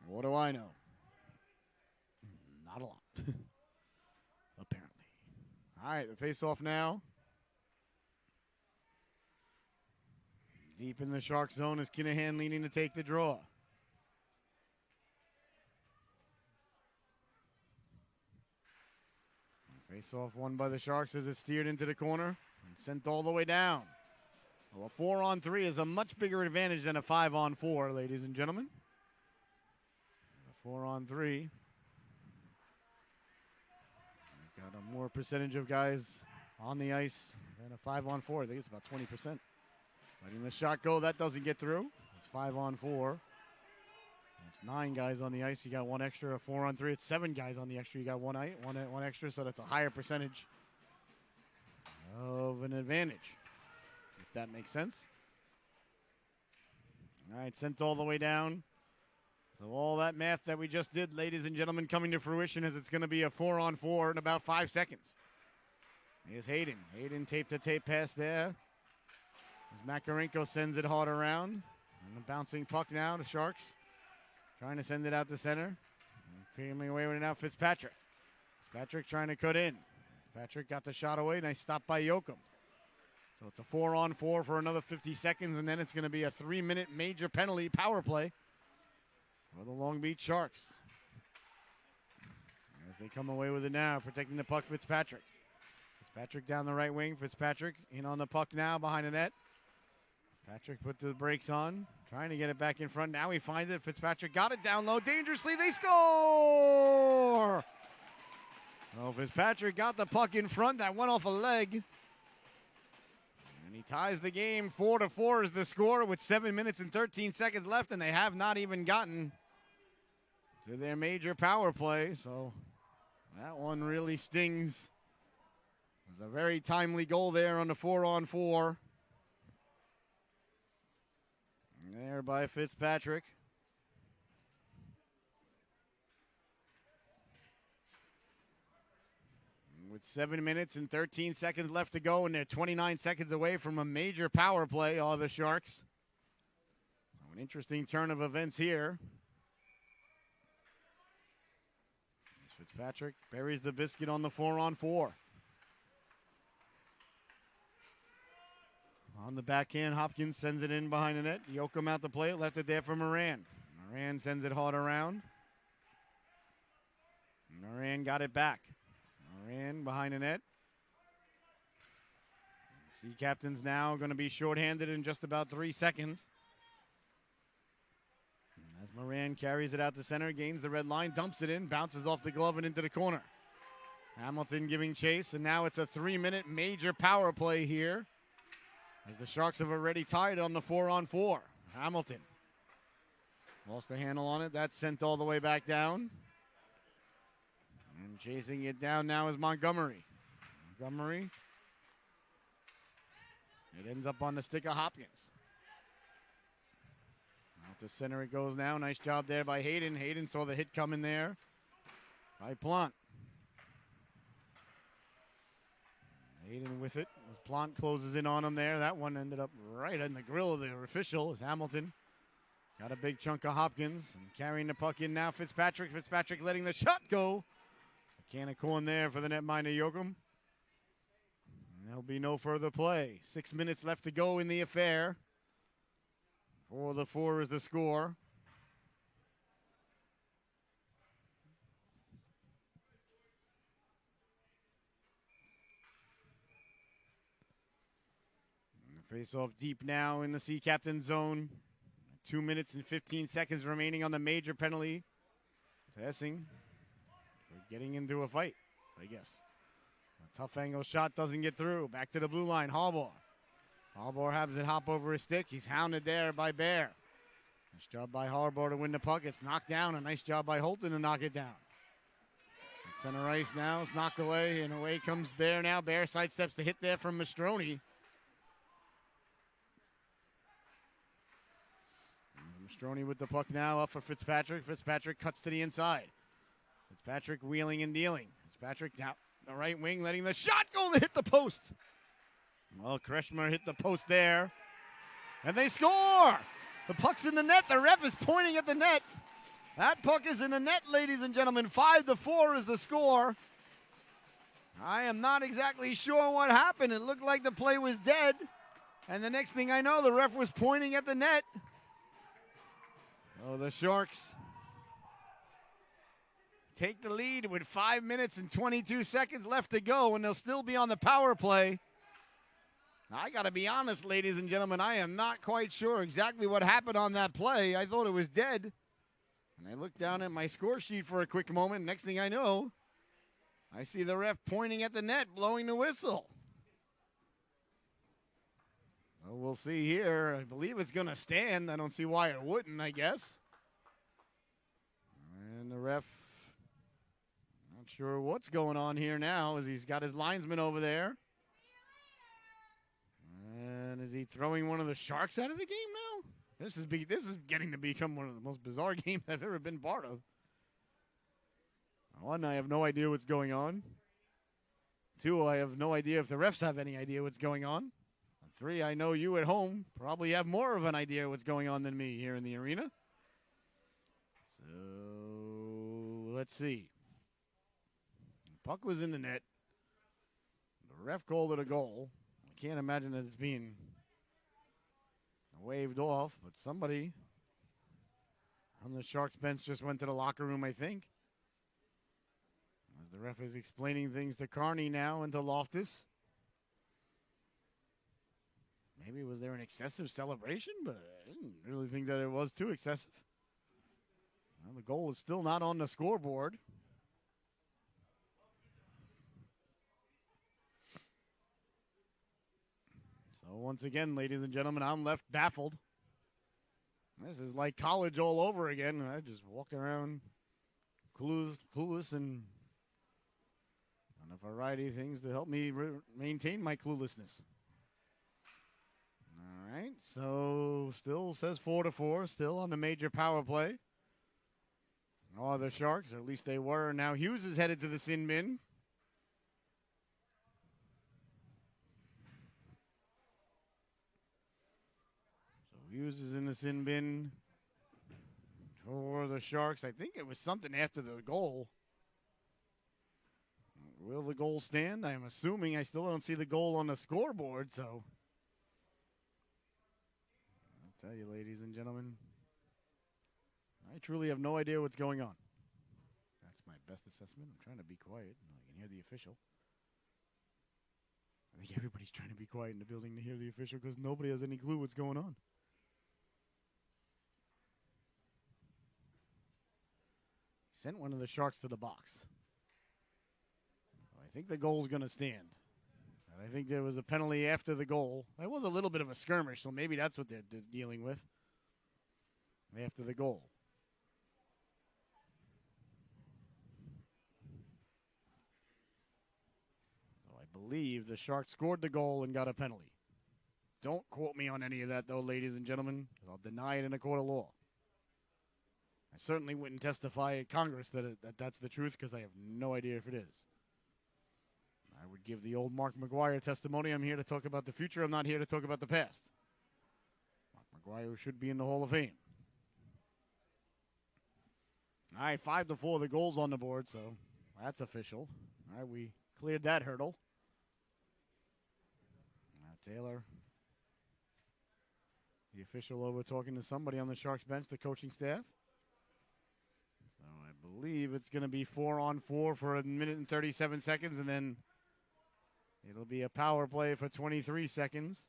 what do I know? Not a lot, apparently. All right, the face-off now. Deep in the Shark zone is Kinahan leaning to take the draw. Face-off won by the Sharks as it's steered into the corner and sent all the way down. Well, a 4-on-3 is a much bigger advantage than a 5-on-4, ladies and gentlemen. A 4-on-3. Got a more percentage of guys on the ice than a 5-on-4. I think it's about 20%. Letting the shot go, that doesn't get through. It's 5-on-4. It's 9 guys on the ice. You got 1 extra, a 4-on-3. It's 7 guys on the extra. You got one extra, so that's a higher percentage of an advantage, if that makes sense. All right, sent all the way down. So all that math that we just did, ladies and gentlemen, coming to fruition as it's going to be a 4-on-4 in about 5 seconds. Here's Hayden. Hayden tape-to-tape pass there. As Makarenko sends it hard around. And a bouncing puck now to Sharks. Trying to send it out to center. Coming away with it now, Fitzpatrick. Fitzpatrick trying to cut in. Fitzpatrick got the shot away. Nice stop by Yoakum. So it's a 4-on-4 for another 50 seconds, and then it's going to be a 3-minute major penalty power play for the Long Beach Sharks. As they come away with it now, protecting the puck, Fitzpatrick. Fitzpatrick down the right wing. Fitzpatrick in on the puck now behind the net. Fitzpatrick put the brakes on, trying to get it back in front. Now he finds it. Fitzpatrick got it down low dangerously. They score! Oh, Fitzpatrick got the puck in front. That went off a leg. And he ties the game. 4-4 is the score with 7 minutes and 13 seconds left, and they have not even gotten to their major power play. So that one really stings. It was a very timely goal there on the 4-on-4. There by Fitzpatrick. With 7 minutes and 13 seconds left to go, and they're 29 seconds away from a major power play, all the Sharks. So an interesting turn of events here. As Fitzpatrick buries the biscuit on the 4-on-4. On the backhand, Hopkins sends it in behind the net. Yoakum out to play it, left it there for Moran. Moran sends it hard around. Moran got it back. Moran behind the net. Sea Captain's now going to be shorthanded in just about 3 seconds. As Moran carries it out to center, gains the red line, dumps it in, bounces off the glove and into the corner. Hamilton giving chase, and now it's a 3-minute major power play here, as the Sharks have already tied on the 4-on-4. Hamilton lost the handle on it. That's sent all the way back down. And chasing it down now is Montgomery. Montgomery. It ends up on the stick of Hopkins. Out to center it goes now. Nice job there by Hayden. Hayden saw the hit coming there by Plant. Hayden with it. As Plant closes in on him there. That one ended up right in the grill of the official as Hamilton got a big chunk of Hopkins. And carrying the puck in now, Fitzpatrick. Fitzpatrick letting the shot go. A can of corn there for the netminder Yoakum. There'll be no further play. 6 minutes left to go in the affair. 4-4 is the score. Face off deep now in the Sea Captain zone. 2 minutes and 15 seconds remaining on the major penalty. Essing for getting into a fight, I guess. A tough angle shot doesn't get through. Back to the blue line, Harbour. Harbour has it hop over his stick. He's hounded there by Bear. Nice job by Harbour to win the puck. It's knocked down. A nice job by Holton to knock it down. At center ice now. It's knocked away, and away comes Bear now. Bear sidesteps the hit there from Mastroni. Mastroni with the puck now up for Fitzpatrick. Fitzpatrick cuts to the inside. Fitzpatrick wheeling and dealing. Fitzpatrick down the right wing, letting the shot go to hit the post. Well, Kretschmer hit the post there. And they score! The puck's in the net. The ref is pointing at the net. That puck is in the net, ladies and gentlemen. 5-4 is the score. I am not exactly sure what happened. It looked like the play was dead. And the next thing I know, the ref was pointing at the net. Oh, the Sharks take the lead with 5 minutes and 22 seconds left to go, and they'll still be on the power play. I got to be honest, ladies and gentlemen, I am not quite sure exactly what happened on that play. I thought it was dead. And I looked down at my score sheet for a quick moment. Next thing I know, I see the ref pointing at the net, blowing the whistle. So we'll see here. I believe it's going to stand. I don't see why it wouldn't, I guess. Not sure what's going on here now as he's got his linesman over there. And is he throwing one of the Sharks out of the game now? This is getting to become one of the most bizarre games I've ever been part of. One, I have no idea what's going on. Two, I have no idea if the refs have any idea what's going on. And three, I know you at home probably have more of an idea what's going on than me here in the arena. So, let's see. The puck was in the net. The ref called it a goal. I can't imagine that it's being waved off, but somebody on the Sharks bench just went to the locker room, I think. As the ref is explaining things to Carney now and to Loftus. Maybe was there an excessive celebration, but I didn't really think that it was too excessive. Well, the goal is still not on the scoreboard. So once again, ladies and gentlemen, I'm left baffled. This is like college all over again. I just walk around clueless and a variety of things to help me maintain my cluelessness. All right, so still says 4-4, still on the major power play. Oh, the Sharks, or at least they were. Now Hughes is headed to the sin bin. So Hughes is in the sin bin for the Sharks. I think it was something after the goal. Will the goal stand? I'm assuming. I still don't see the goal on the scoreboard, so I'll tell you, ladies and gentlemen, I truly have no idea what's going on. That's my best assessment. I'm trying to be quiet. I can hear the official. I think everybody's trying to be quiet in the building to hear the official because nobody has any clue what's going on. Sent one of the Sharks to the box. I think the goal's going to stand. And I think there was a penalty after the goal. It was a little bit of a skirmish, so maybe that's what they're dealing with after the goal. So I believe the Sharks scored the goal and got a penalty. Don't quote me on any of that, though, ladies and gentlemen, because I'll deny it in a court of law. I certainly wouldn't testify at Congress that that's the truth because I have no idea if it is. I would give the old Mark McGuire testimony. I'm here to talk about the future. I'm not here to talk about the past. Mark McGuire should be in the Hall of Fame. All right, 5-4, the goal's on the board, so that's official. All right, we cleared that hurdle. Now Taylor, the official, over talking to somebody on the Sharks bench, the coaching staff. So I believe it's going to be 4-on-4 for a minute and 37 seconds, and then it'll be a power play for 23 seconds.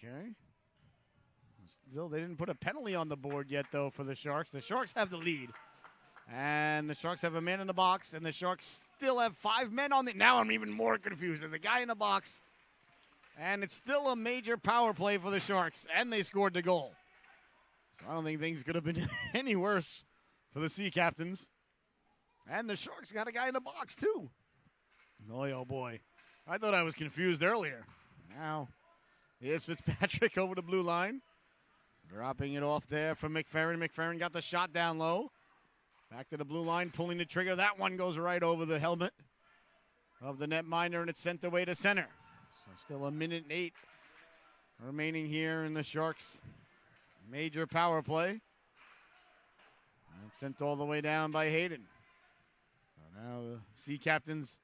Okay. Still, they didn't put a penalty on the board yet, though, for the Sharks. The Sharks have the lead. And the Sharks have a man in the box, and the Sharks still have 5 men on the... Now I'm even more confused. There's a guy in the box. And it's still a major power play for the Sharks, and they scored the goal. So I don't think things could have been any worse for the Sea Captains. And the Sharks got a guy in the box, too. Boy, oh boy. I thought I was confused earlier. Now, here's Fitzpatrick over the blue line. Dropping it off there from McFerrin. McFerrin got the shot down low. Back to the blue line, pulling the trigger. That one goes right over the helmet of the netminder, and it's sent away to center. So still a minute and 8 remaining here in the Sharks' major power play. And it's sent all the way down by Hayden. So now the Sea Captains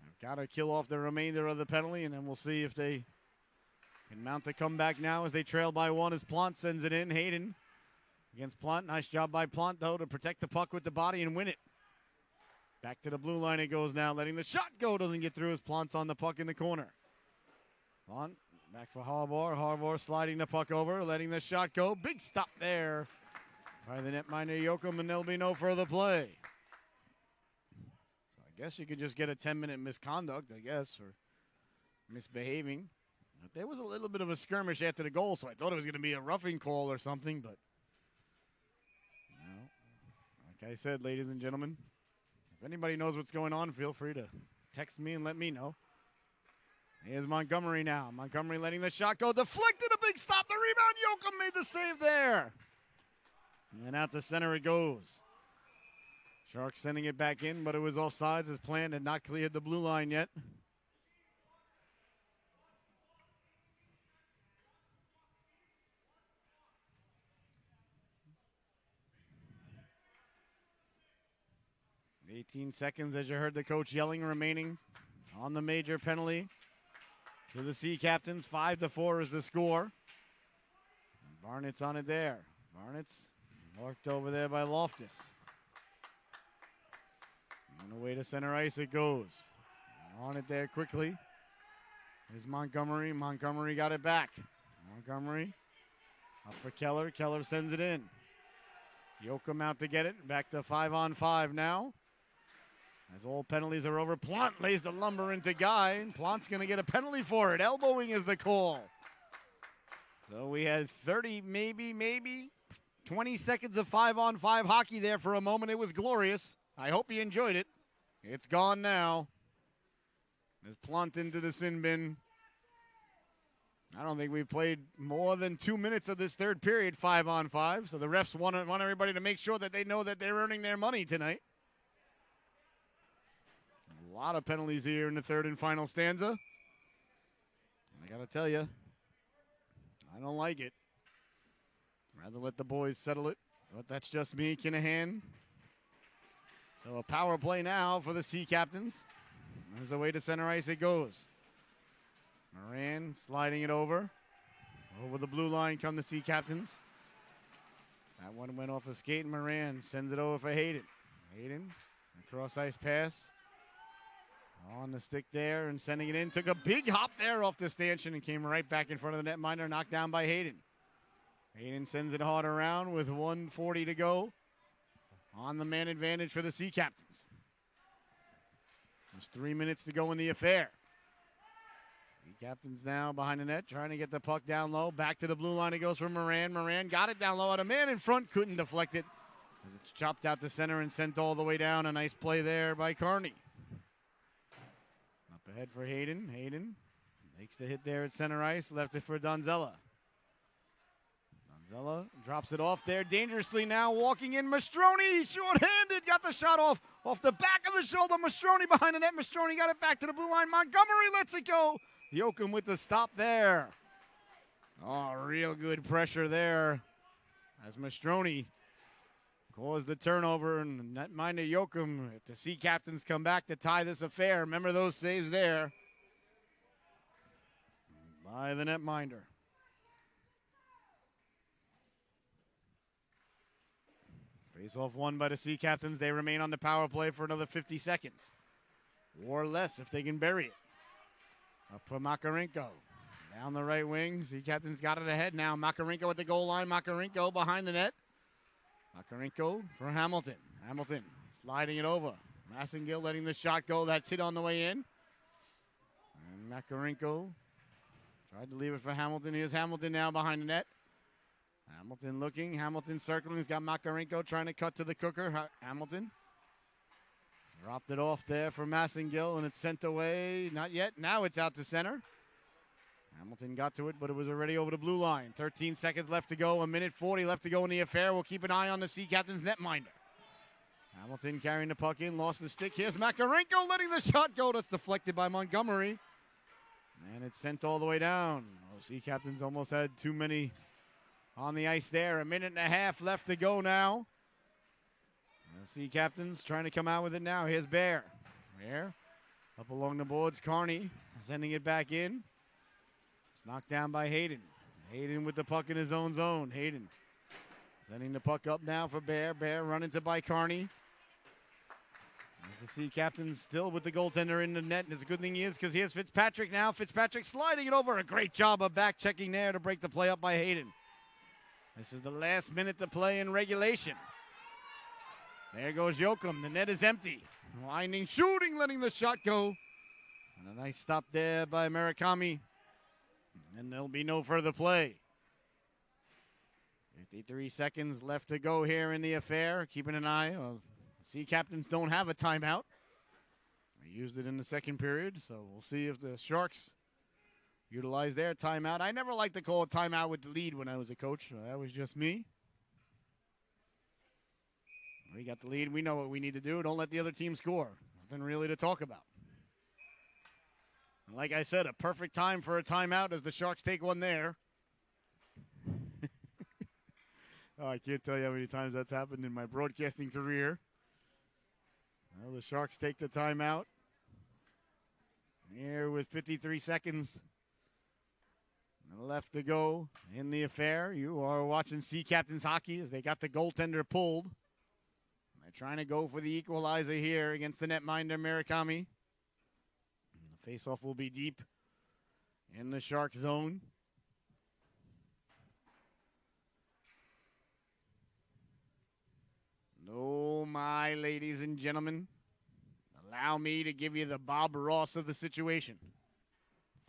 have got to kill off the remainder of the penalty, and then we'll see if they can mount the comeback now as they trail by 1 as Plant sends it in. Hayden against Plant. Nice job by Plant, though, to protect the puck with the body and win it. Back to the blue line it goes now, letting the shot go. Doesn't get through as Plant's on the puck in the corner. Plant back for Harbour. Harbour sliding the puck over, letting the shot go. Big stop there by the netminder Yoakum, and there'll be no further play. So I guess you could just get a 10-minute misconduct, I guess, for misbehaving. But there was a little bit of a skirmish after the goal, so I thought it was going to be a roughing call or something. But, like I said, ladies and gentlemen, if anybody knows what's going on, feel free to text me and let me know. Here's Montgomery now. Montgomery letting the shot go. Deflected, a big stop. The rebound. Yoakum made the save there. And out to center it goes. Sharks sending it back in, but it was offsides as planned and not cleared the blue line yet. $18 seconds, as you heard the coach yelling, remaining on the major penalty to the Sea Captains. 5-4 is the score. And Barnett's on it there. Barnett's marked over there by Loftus. On the way to center ice it goes. On it there quickly is Montgomery. Montgomery got it back. Montgomery up for Keller. Keller sends it in. Yoakum out to get it. Back to 5-on-5 now. As all penalties are over, Plant lays the lumber into Guy, and Plant's going to get a penalty for it. Elbowing is the call. So we had 30, maybe 20 seconds of 5-on-5 hockey there for a moment. It was glorious. I hope you enjoyed it. It's gone now. There's Plant into the sin bin. I don't think we've played more than 2 minutes of this third period, 5-on-5. So the refs want everybody to make sure that they know that they're earning their money tonight. A lot of penalties here in the third and final stanza. I got to tell you, I don't like it. Rather let the boys settle it. But that's just me, Kinahan. So a power play now for the Sea Captains. As the way to center ice it goes. Moran sliding it over. Over the blue line come the Sea Captains. That one went off a skate, and Moran sends it over for Hayden. Hayden, a cross ice pass. On the stick there and sending it in. Took a big hop there off the stanchion and came right back in front of the netminder. Knocked down by Hayden. Hayden sends it hard around with 1:40 to go. On the man advantage for the Sea Captains. There's 3 minutes to go in the affair. Sea Captains now behind the net, trying to get the puck down low. Back to the blue line it goes for Moran. Moran got it down low. Had a man in front, couldn't deflect it. As it's chopped out to center and sent all the way down. A nice play there by Kearney. Up ahead for Hayden. Hayden makes the hit there at center ice. Left it for Donzella. Donzella drops it off there dangerously now. Walking in Mastroni. Short-handed. Got the shot off the back of the shoulder. Mastroni behind the net. Mastroni got it back to the blue line. Montgomery lets it go. Yoakum with the stop there. Oh, real good pressure there. As Mastroni caused the turnover, and netminder Yoakum, if the Sea Captains come back to tie this affair, remember those saves there by the netminder. Face-off won by the Sea Captains. They remain on the power play for another 50 seconds. Or less if they can bury it. Up for Makarenko. Down the right wing. Sea Captains got it ahead now. Makarenko at the goal line. Makarenko behind the net. Makarenko for Hamilton. Hamilton sliding it over. Massengill letting the shot go. That's hit on the way in. And Makarenko tried to leave it for Hamilton. Here's Hamilton now behind the net. Hamilton looking. Hamilton circling. He's got Makarenko trying to cut to the cooker. Hamilton dropped it off there for Massengill, and it's sent away. Not yet. Now it's out to center. Hamilton got to it, but it was already over the blue line. 13 seconds left to go. 1:40 left to go in the affair. We'll keep an eye on the Sea Captains netminder. Hamilton carrying the puck in. Lost the stick. Here's Makarenko letting the shot go. That's deflected by Montgomery. And it's sent all the way down. Oh, Sea Captains almost had too many on the ice there. 1.5 left to go now. The Sea Captains trying to come out with it now. Here's Bear. Bear up along the boards. Kearney sending it back in. It's knocked down by Hayden. Hayden with the puck in his own zone. Hayden sending the puck up now for Bear. Bear running to by Kearney. As the Sea Captains still with the goaltender in the net. And it's a good thing he is because here's Fitzpatrick now. Fitzpatrick sliding it over. A great job of back checking there to break the play up by Hayden. This is the last minute to play in regulation. There goes Yoakum. The net is empty. Winding, shooting, letting the shot go. And a nice stop there by Murakami. And there'll be no further play. 53 seconds left to go here in the affair. Keeping an eye. Sea Captains don't have a timeout. They used it in the second period, so we'll see if the Sharks utilize their timeout. I never liked to call a timeout with the lead when I was a coach. That was just me. We got the lead. We know what we need to do. Don't let the other team score. Nothing really to talk about. And like I said, a perfect time for a timeout as the Sharks take one there. I can't tell you how many times that's happened in my broadcasting career. Well, the Sharks take the timeout. Here with 53 seconds left to go in the affair. You are watching Sea Captains hockey as they got the goaltender pulled. They're trying to go for the equalizer here against the netminder Murakami. The faceoff will be deep in the Shark zone. No, my ladies and gentlemen, allow me to give you the Bob Ross of the situation.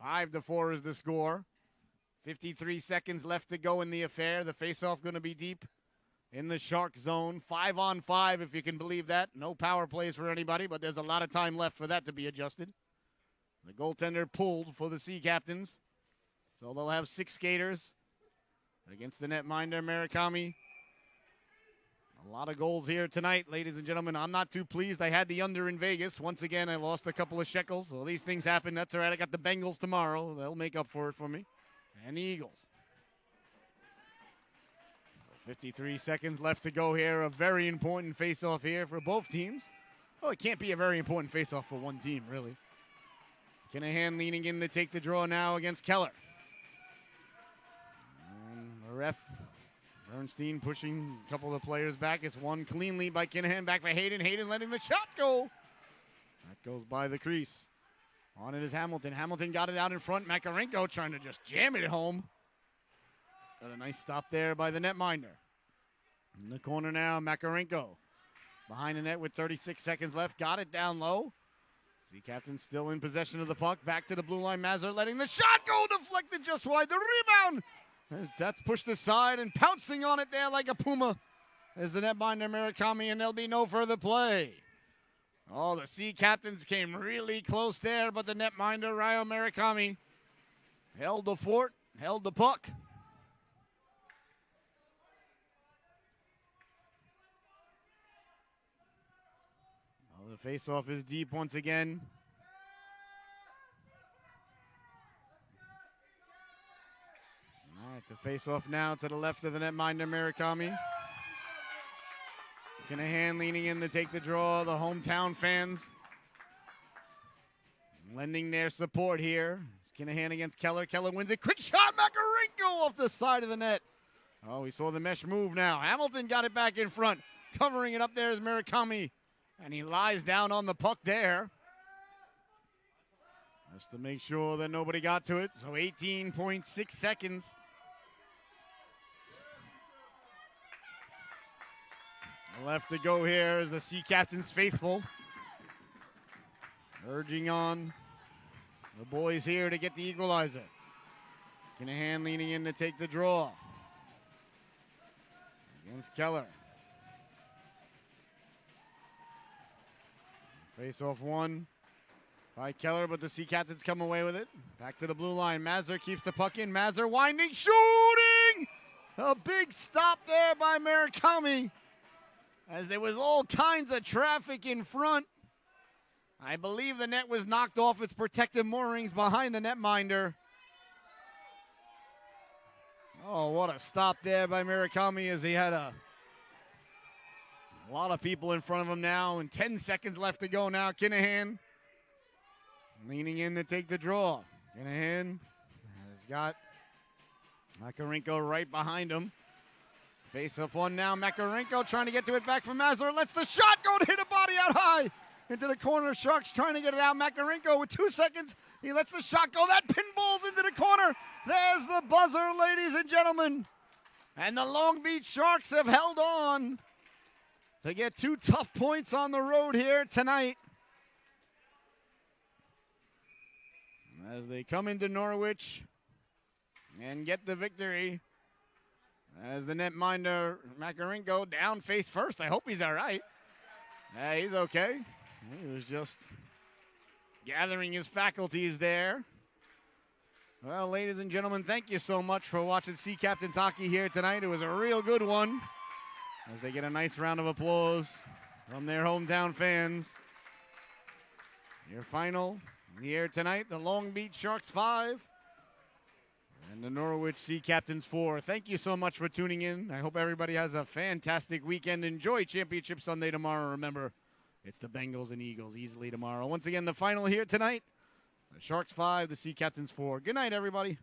5-4 is the score. 53 seconds left to go in the affair. The faceoff going to be deep in the Shark zone. 5-on-5, if you can believe that. No power plays for anybody, but there's a lot of time left for that to be adjusted. The goaltender pulled for the Sea Captains. So they'll have 6 skaters against the netminder Murakami. A lot of goals here tonight, ladies and gentlemen. I'm not too pleased. I had the under in Vegas. Once again, I lost a couple of shekels. So these things happen. That's all right. I got the Bengals tomorrow. They'll make up for it for me. And the Eagles. 53 seconds left to go here. A very important face-off here for both teams. Well, it can't be a very important face-off for one team, really. Kinahan leaning in to take the draw now against Keller. And the ref, Bernstein, pushing a couple of the players back. It's won cleanly by Kinahan. Back for Hayden. Hayden letting the shot go. That goes by the crease. On it is Hamilton. Hamilton got it out in front. Makarenko trying to just jam it home. Got a nice stop there by the netminder. In the corner now, Makarenko. Behind the net with 36 seconds left. Got it down low. Sea Captain still in possession of the puck. Back to the blue line. Mazur letting the shot go. Deflected just wide. The rebound. As that's pushed aside and pouncing on it there like a puma. As the netminder Murakami, and there'll be no further play. Oh, the Sea Captains came really close there, but the netminder, Ryo Murakami, held the fort, held the puck. Oh, the faceoff is deep once again. All right, the faceoff now to the left of the netminder, Murakami. Kinahan leaning in to take the draw. The hometown fans lending their support here. It's Kinahan against Keller. Keller wins it. Quick shot. Makarenko off the side of the net. Oh, we saw the mesh move now. Hamilton got it back in front. Covering it up there is Murakami. And he lies down on the puck there. Just to make sure that nobody got to it. So 18.6 seconds. Left to go here is the Sea Captains faithful. Urging on the boys here to get the equalizer. Kinahan leaning in to take the draw. Against Keller. Face-off won by Keller, but the Sea Captains come away with it. Back to the blue line. Mazur keeps the puck in. Mazur winding, shooting! A big stop there by Murakami. As there was all kinds of traffic in front. I believe the net was knocked off its protective moorings behind the netminder. Oh, what a stop there by Murakami as he had a lot of people in front of him now, and 10 seconds left to go now. Kinahan leaning in to take the draw. Kinahan has got Makarenko right behind him. Face-off one now. Makarenko trying to get to it back from Mazur. Lets the shot go to hit a body out high into the corner. Sharks trying to get it out. Makarenko with 2 seconds. He lets the shot go. That pinballs into the corner. There's the buzzer, ladies and gentlemen. And the Long Beach Sharks have held on to get 2 tough points on the road here tonight. as they come into Norwich and get the victory. As the netminder, Makarenko, down face first. I hope he's all right. Yeah, he's okay. He was just gathering his faculties there. Well, ladies and gentlemen, thank you so much for watching Sea Captains Hockey here tonight. It was a real good one as they get a nice round of applause from their hometown fans. Your final here tonight, the Long Beach Sharks 5 and the Norwich Sea Captains 4. Thank you so much for tuning in. I hope everybody has a fantastic weekend. Enjoy Championship Sunday tomorrow. Remember, it's the Bengals and Eagles easily tomorrow. Once again, the final here tonight, the Sharks 5, the Sea Captains 4. Good night, everybody.